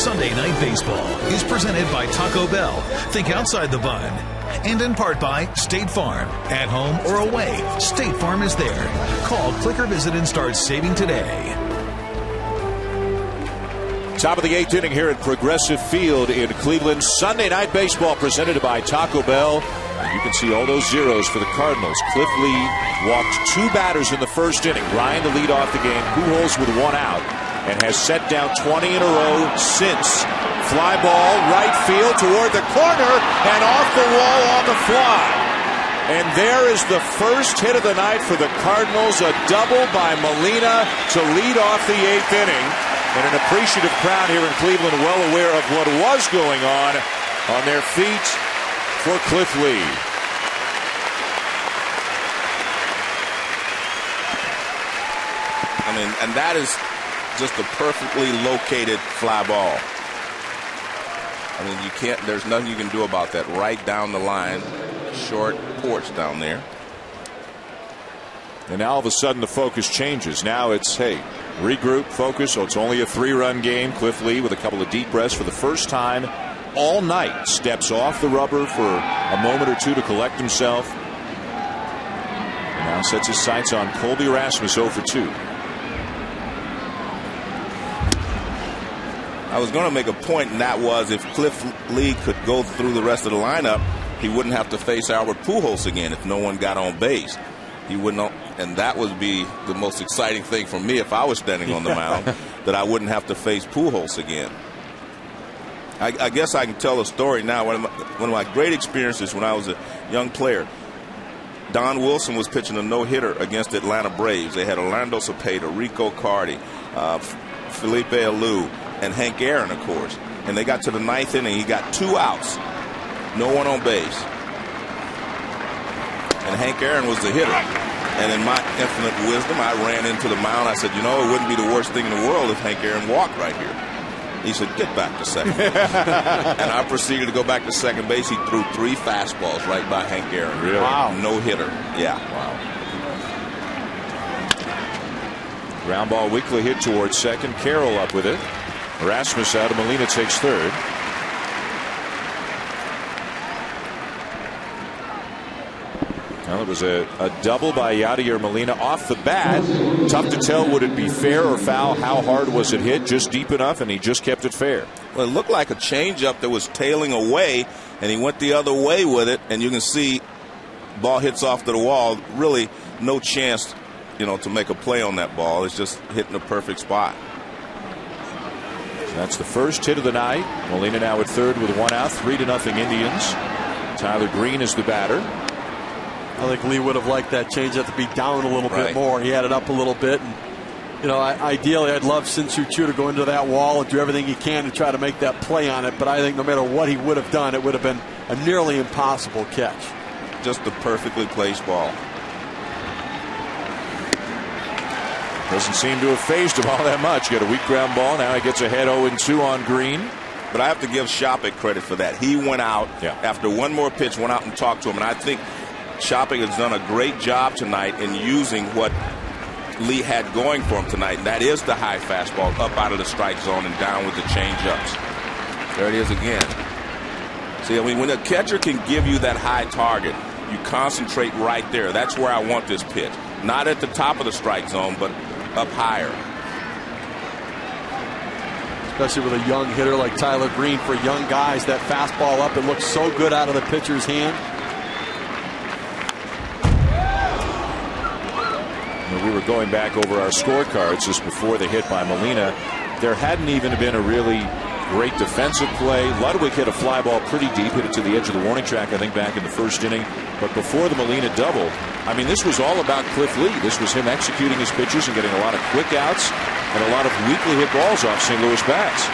Sunday Night Baseball is presented by Taco Bell. Think outside the bun. And in part by State Farm. At home or away, State Farm is there. Call, click, or visit and start saving today. Top of the 8th inning here at Progressive Field in Cleveland. Sunday Night Baseball presented by Taco Bell. You can see all those zeros for the Cardinals. Cliff Lee walked 2 batters in the first inning. Ryan to lead off the game. Pujols with 1 out and has set down 20 in a row since. Fly ball, right field toward the corner and off the wall on the fly. And there is the first hit of the night for the Cardinals. A double by Molina to lead off the 8th inning. And an appreciative crowd here in Cleveland, well aware of what was going on their feet for Cliff Lee. I mean, and that is just a perfectly located fly ball. I mean, you can't, there's nothing you can do about that. Right down the line, short porch down there. And now all of a sudden the focus changes. Now it's, hey, regroup, focus. So it's only a 3-run game. Cliff Lee with a couple of deep breaths for the first time all night. Steps off the rubber for a moment or two to collect himself. And now sets his sights on Colby Rasmus 0 for 2. I was going to make a point, and that was if Cliff Lee could go through the rest of the lineup, he wouldn't have to face Albert Pujols again if no one got on base. He wouldn't, and that would be the most exciting thing for me if I was standing on the mound, that I wouldn't have to face Pujols again. I guess I can tell a story now. One of my great experiences when I was a young player, Don Wilson was pitching a no-hitter against Atlanta Braves. They had Orlando Cepeda, Rico Cardi, Felipe Alou, and Hank Aaron, of course. And they got to the 9th inning. He got 2 outs, no one on base. And Hank Aaron was the hitter. And in my infinite wisdom, I ran into the mound. I said, you know, it wouldn't be the worst thing in the world if Hank Aaron walked right here. He said, get back to second base. And I proceeded to go back to second base. He threw 3 fastballs right by Hank Aaron. Really? Wow. No hitter. Yeah. Wow. Ground ball weakly hit towards second. Carroll up with it. Rasmus out, and Molina takes third. Well, it was a double by Yadier Molina off the bat. Tough to tell, would it be fair or foul? How hard was it hit? Just deep enough, and he just kept it fair. Well, it looked like a changeup that was tailing away, and he went the other way with it, and you can see ball hits off to the wall. Really no chance, you know, to make a play on that ball. It's just hitting the perfect spot. So that's the first hit of the night. Molina now at third with 1 out, 3-0 Indians. Tyler Green is the batter. I think Lee would have liked that changeup to be down a little bit more. He had it up a little bit. And, you know, ideally, I'd love Shin-Soo Choo to go into that wall and do everything he can to try to make that play on it. But I think no matter what he would have done, it would have been a nearly impossible catch. Just a perfectly placed ball. Doesn't seem to have phased him all that much. Got a weak ground ball. Now he gets ahead 0-2 on Green. But I have to give Shopping credit for that. He went out after one more pitch, went out and talked to him. And I think Shopping has done a great job tonight in using what Lee had going for him tonight, and that is the high fastball up out of the strike zone and down with the changeups. There it is again. See, I mean, when a catcher can give you that high target, you concentrate right there. That's where I want this pitch. Not at the top of the strike zone, but up higher. Especially with a young hitter like Tyler Green. For young guys, that fastball up, it looks so good out of the pitcher's hand. We were going back over our scorecards just before the hit by Molina. There hadn't even been a really great defensive play. Ludwig hit a fly ball pretty deep, hit it to the edge of the warning track, I think, back in the first inning. But before the Molina double, I mean, this was all about Cliff Lee. This was him executing his pitches and getting a lot of quick outs and a lot of weakly hit balls off St. Louis bats.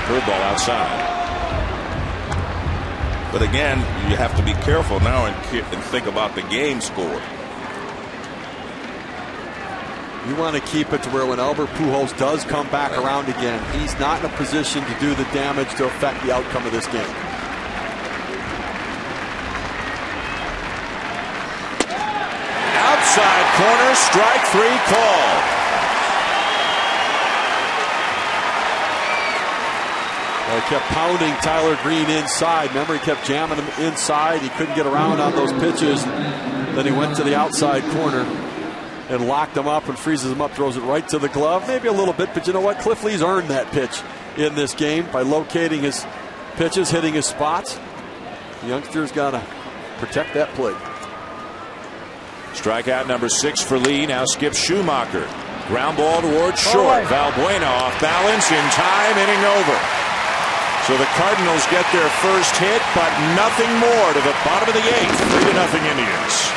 Curveball outside. But again, you have to be careful now and think about the game score. You want to keep it to where when Albert Pujols does come back around again, he's not in a position to do the damage to affect the outcome of this game. Outside corner, strike 3 call. kept pounding Tyler Green inside. Remember, he kept jamming him inside. He couldn't get around on those pitches. Then he went to the outside corner and locked him up and freezes him up, throws it right to the glove. Maybe a little bit, but you know what? Cliff Lee's earned that pitch in this game by locating his pitches, hitting his spots. The youngster's got to protect that plate. Strikeout number 6 for Lee. Now Skip Schumacher. Ground ball towards short. Valbuena off balance in time, inning over. So the Cardinals get their first hit, but nothing more to the bottom of the 8th. 3-0 Indians.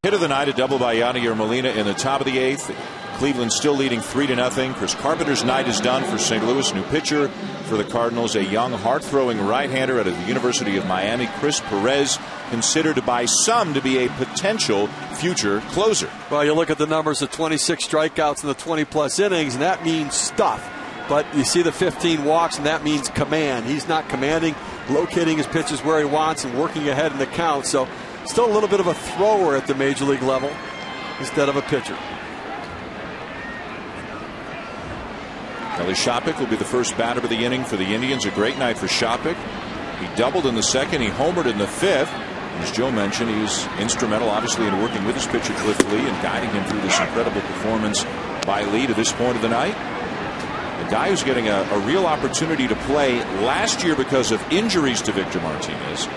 Hit of the night, a double by Yadier Molina in the top of the 8th. Cleveland still leading 3-0. Chris Carpenter's night is done for St. Louis. New pitcher for the Cardinals, a young, hard-throwing right-hander out of the University of Miami, Chris Perez, considered by some to be a potential future closer. Well, you look at the numbers of 26 strikeouts in the 20-plus innings, and that means stuff. But you see the 15 walks, and that means command. He's not commanding, locating his pitches where he wants and working ahead in the count. So still a little bit of a thrower at the major league level instead of a pitcher. Kelly Shoppach will be the first batter of the inning for the Indians. A great night for Shoppach. He doubled in the 2nd. He homered in the 5th. As Joe mentioned, he's instrumental, obviously, in working with his pitcher, Cliff Lee, and guiding him through this incredible performance by Lee to this point of the night. A guy who's getting a real opportunity to play last year because of injuries to Victor Martinez,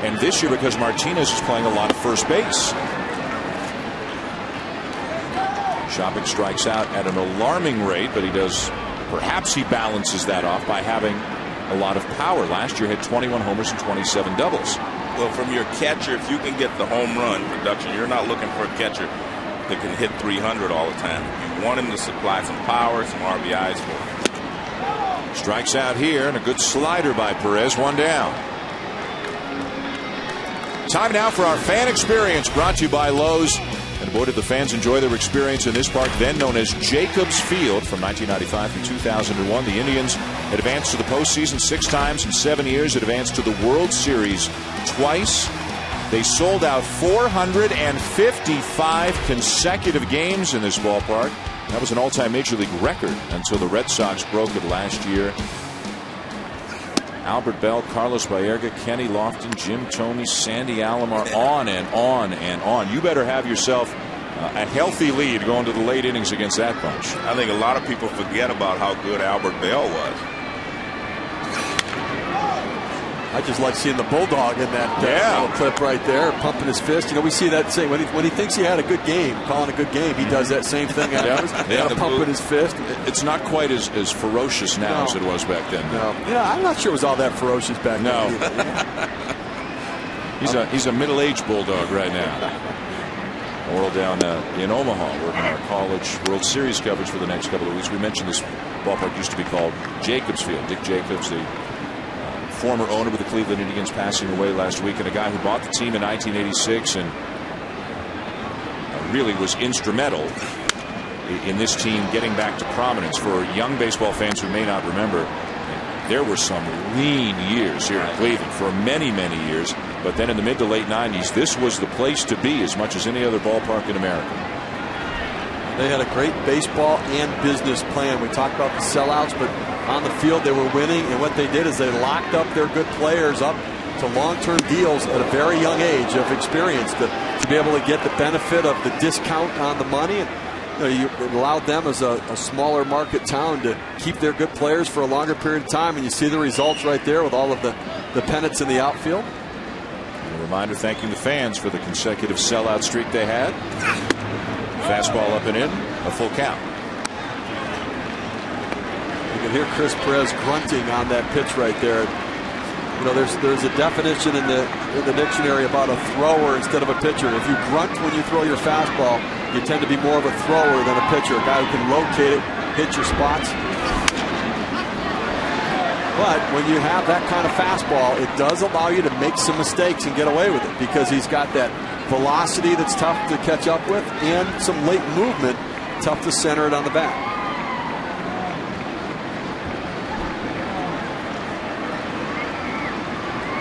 and this year because Martinez is playing a lot of first base. Shoppach strikes out at an alarming rate, but perhaps he balances that off by having a lot of power. Last year had 21 homers and 27 doubles. Well, from your catcher, if you can get the home run production, you're not looking for a catcher that can hit 300 all the time. You want him to supply some power, some RBIs for him. Strikes out here, and a good slider by Perez. One down. Time now for our fan experience, brought to you by Lowe's. And boy, did the fans enjoy their experience in this park, then known as Jacobs Field. From 1995 to 2001, the Indians advanced to the postseason 6 times in 7 years. It advanced to the World Series twice. They sold out 455 consecutive games in this ballpark. That was an all-time Major League record until the Red Sox broke it last year. Albert Bell, Carlos Baerga, Kenny Lofton, Jim Thome, Sandy Alomar, on and on and on. You better have yourself a healthy lead going to the late innings against that bunch. I think a lot of people forget about how good Albert Bell was. I just like seeing the Bulldog in that little clip right there, pumping his fist. You know, we see that same when he thinks he had a good game, calling a good game, he does that same thing. Pumping his fist. It's not quite as ferocious now as it was back then. No, I'm not sure it was all that ferocious back then. No. He's a middle-aged Bulldog right now. Oral down in Omaha, working our College World Series coverage for the next couple of weeks. We mentioned this ballpark used to be called Jacobs Field. Dick Jacobs, the former owner of the Cleveland Indians, passing away last week, and a guy who bought the team in 1986 and really was instrumental in this team getting back to prominence. For young baseball fans who may not remember, there were some lean years here in Cleveland for many, many years. But then in the mid to late 90s, this was the place to be as much as any other ballpark in America. They had a great baseball and business plan. We talked about the sellouts, but on the field they were winning, and what they did is they locked up their good players up to long-term deals at a very young age of experience to be able to get the benefit of the discount on the money. And, it allowed them as a smaller market town to keep their good players for a longer period of time, and you see the results right there with all of the pennants in the outfield. A reminder thanking the fans for the consecutive sellout streak they had. Fastball up and in, a full count. You can hear Chris Perez grunting on that pitch right there. There's a definition in the dictionary about a thrower instead of a pitcher. If you grunt when you throw your fastball, you tend to be more of a thrower than a pitcher, a guy who can locate it, hit your spots. But when you have that kind of fastball, it does allow you to make some mistakes and get away with it, because he's got that velocity that's tough to catch up with and some late movement, tough to center it on the bat.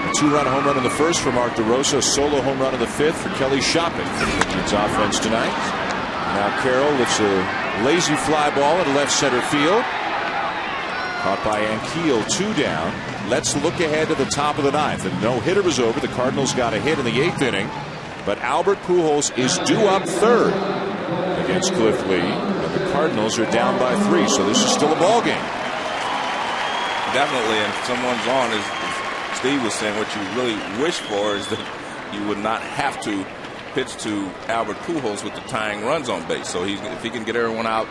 A 2-run home run in the first for Mark DeRosa, a solo home run in the fifth for Kelly Shopping for the Indians offense tonight. Now Carroll lifts a lazy fly ball at left center field. Caught by Ankiel, 2 down. Let's look ahead to the top of the ninth. The no-hitter was over. The Cardinals got a hit in the 8th inning. But Albert Pujols is due up third against Cliff Lee. And the Cardinals are down by 3, so this is still a ball game. Definitely, and someone's on, as Steve was saying, what you really wish for is that you would not have to pitch to Albert Pujols with the tying runs on base. So if he can get everyone out,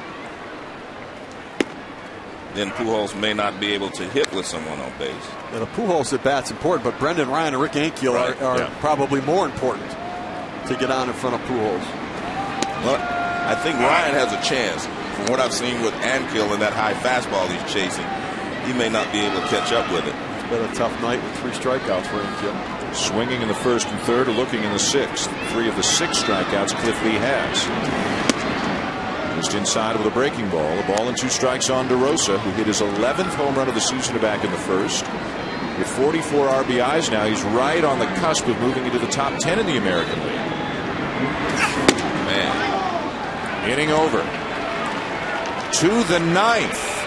then Pujols may not be able to hit with someone on base. Yeah, the Pujols at bat's important, but Brendan Ryan and Rick Ankiel are probably more important to get on in front of Pujols. Well, I think Ryan has a chance. From what I've seen with Ankiel and that high fastball he's chasing, he may not be able to catch up with it. It's been a tough night with 3 strikeouts for Ankiel. Swinging in the first and third, looking in the 6th. 3 of the 6 strikeouts Cliff Lee has. Just inside with a breaking ball. A ball and 2 strikes on DeRosa, who hit his 11th home run of the season back in the first. With 44 RBIs now, he's right on the cusp of moving into the top 10 in the American League. Man. Inning over. To the 9th.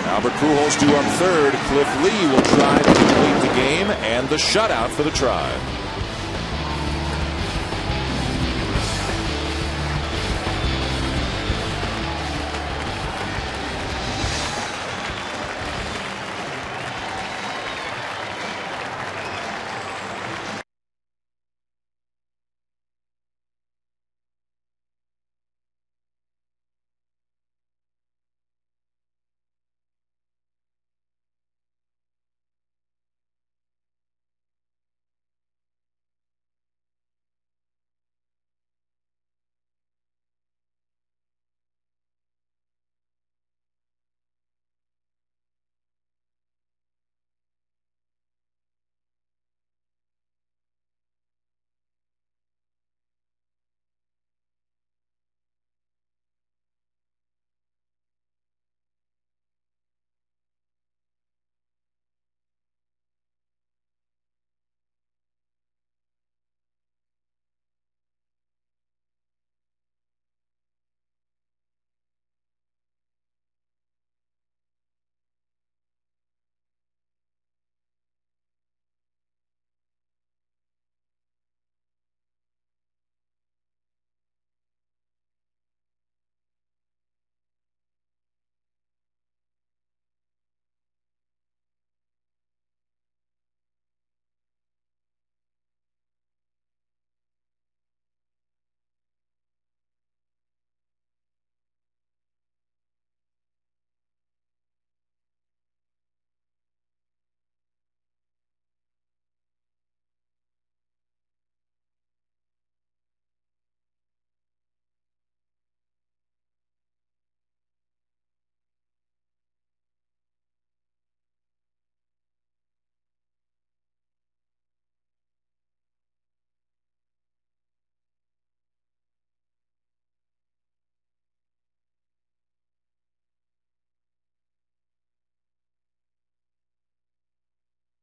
Albert Pujols due up third. Cliff Lee will try to complete the game and the shutout for the Tribe.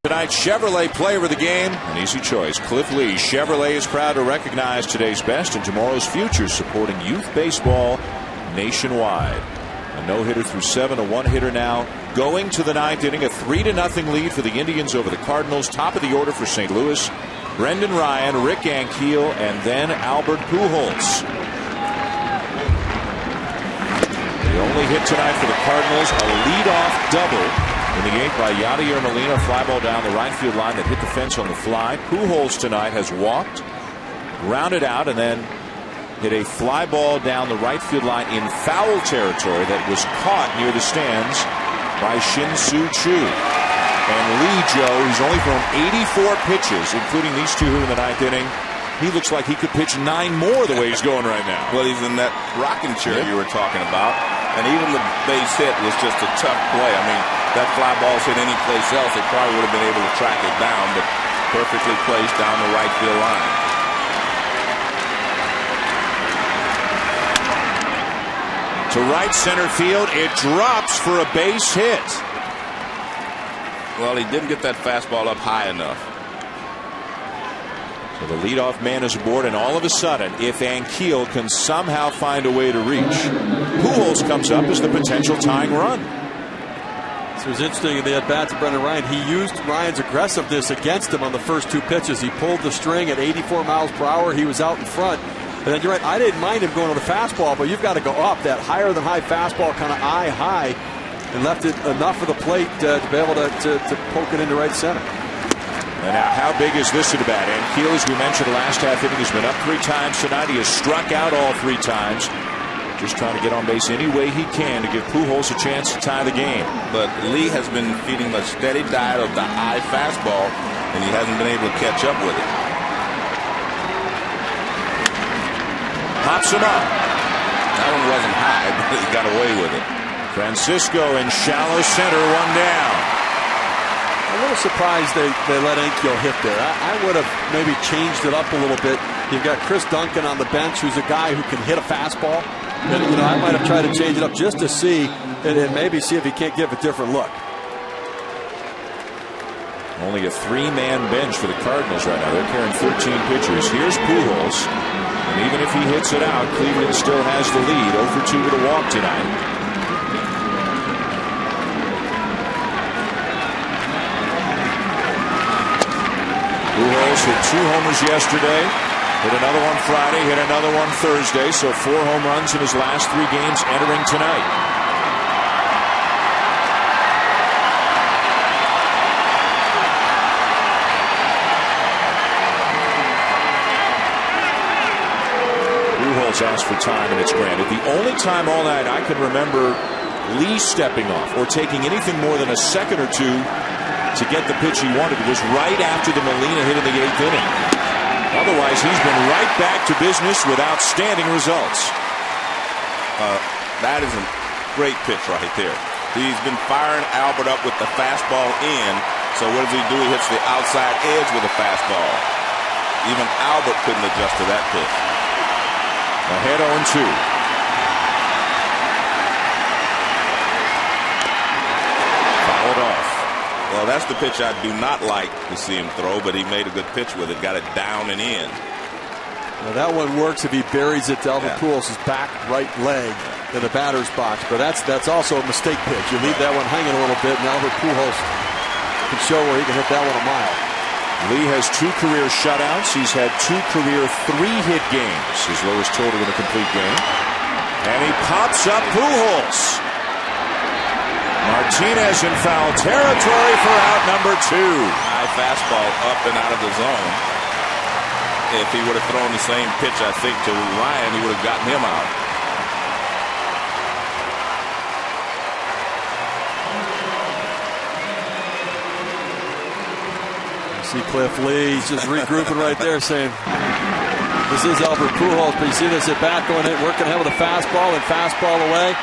Tonight's Chevrolet player of the game, an easy choice, Cliff Lee. Chevrolet is proud to recognize today's best and tomorrow's future, supporting youth baseball nationwide. A no-hitter through 7, a one-hitter now. Going to the ninth inning, a 3-0 lead for the Indians over the Cardinals. Top of the order for St. Louis, Brendan Ryan, Rick Ankiel, and then Albert Pujols. The only hit tonight for the Cardinals, a leadoff double in the 8th by Yadier Molina. Fly ball down the right field line that hit the fence on the fly. Pujols tonight has walked, grounded out, and then hit a fly ball down the right field line in foul territory that was caught near the stands by Shin-Soo Choo. And Lee, Joe, he's only thrown 84 pitches, including these two here in the 9th inning. He looks like he could pitch 9 more the way he's going right now. Well, he's in that rocking chair you were talking about. And even the base hit was just a tough play. I mean, that fly ball's hit any place else, they probably would have been able to track it down, but perfectly placed down the right field line. To right center field, it drops for a base hit. Well, he didn't get that fastball up high enough. So the leadoff man is aboard, and all of a sudden, if Ankiel can somehow find a way to reach, Pujols comes up as the potential tying run. So it was interesting in the at-bats of Brendan Ryan. He used Ryan's aggressiveness against him on the first 2 pitches. He pulled the string at 84 miles per hour. He was out in front. And then you're right, I didn't mind him going to the fastball, but you've got to go up. That higher than high fastball, kind of eye high, and left it enough of the plate to be able to poke it into right center. And now, how big is this at the bat? Ankiel, as we mentioned, the last half inning, has been up 3 times tonight. He has struck out all 3 times. Just trying to get on base any way he can to give Pujols a chance to tie the game. But Lee has been feeding a steady diet of the high fastball, and he hasn't been able to catch up with it. Pops him up. That one wasn't high, but he got away with it. Francisco in shallow center, 1 down. A little surprised they let Ankiel hit there. I would have maybe changed it up a little bit. You've got Chris Duncan on the bench, who's a guy who can hit a fastball. And, you know, I might have tried to change it up just to see and maybe see if he can't give a different look. Only a 3-man bench for the Cardinals right now. They're carrying 13 pitchers. Here's Pujols. And even if he hits it out, Cleveland still has the lead. 0 for 2 with a walk tonight. Pujols hit 2 homers yesterday. Hit another one Friday. Hit another one Thursday. So 4 home runs in his last 3 games entering tonight. Asked for time, and it's granted. The only time all night I can remember Lee stepping off or taking anything more than a second or 2 to get the pitch he wanted was right after the Molina hit in the 8th inning. Otherwise, he's been right back to business with outstanding results. That is a great pitch right there. He's been firing Albert up with the fastball in. So what does he do? He hits the outside edge with a fastball. Even Albert couldn't adjust to that pitch. Ahead 0-2. Fouled off. Well, that's the pitch I do not like to see him throw, but he made a good pitch with it. Got it down and in. Now that one works if he buries it to Albert Pujols' back right leg in the batter's box, but that's also a mistake pitch. You leave that one hanging a little bit, and Albert Pujols can show where he can hit that one a mile. Lee has 2 career shutouts. He's had 2 career 3-hit games, his lowest total in a complete game. And he pops up Pujols. Martinez in foul territory for out number 2. High fastball up and out of the zone. If he would have thrown the same pitch, I think, to Ryan, he would have gotten him out. See Cliff Lee, he's just regrouping right there, saying, this is Albert Pujols, but you see this at bat going in, working ahead with a fastball and fastball away.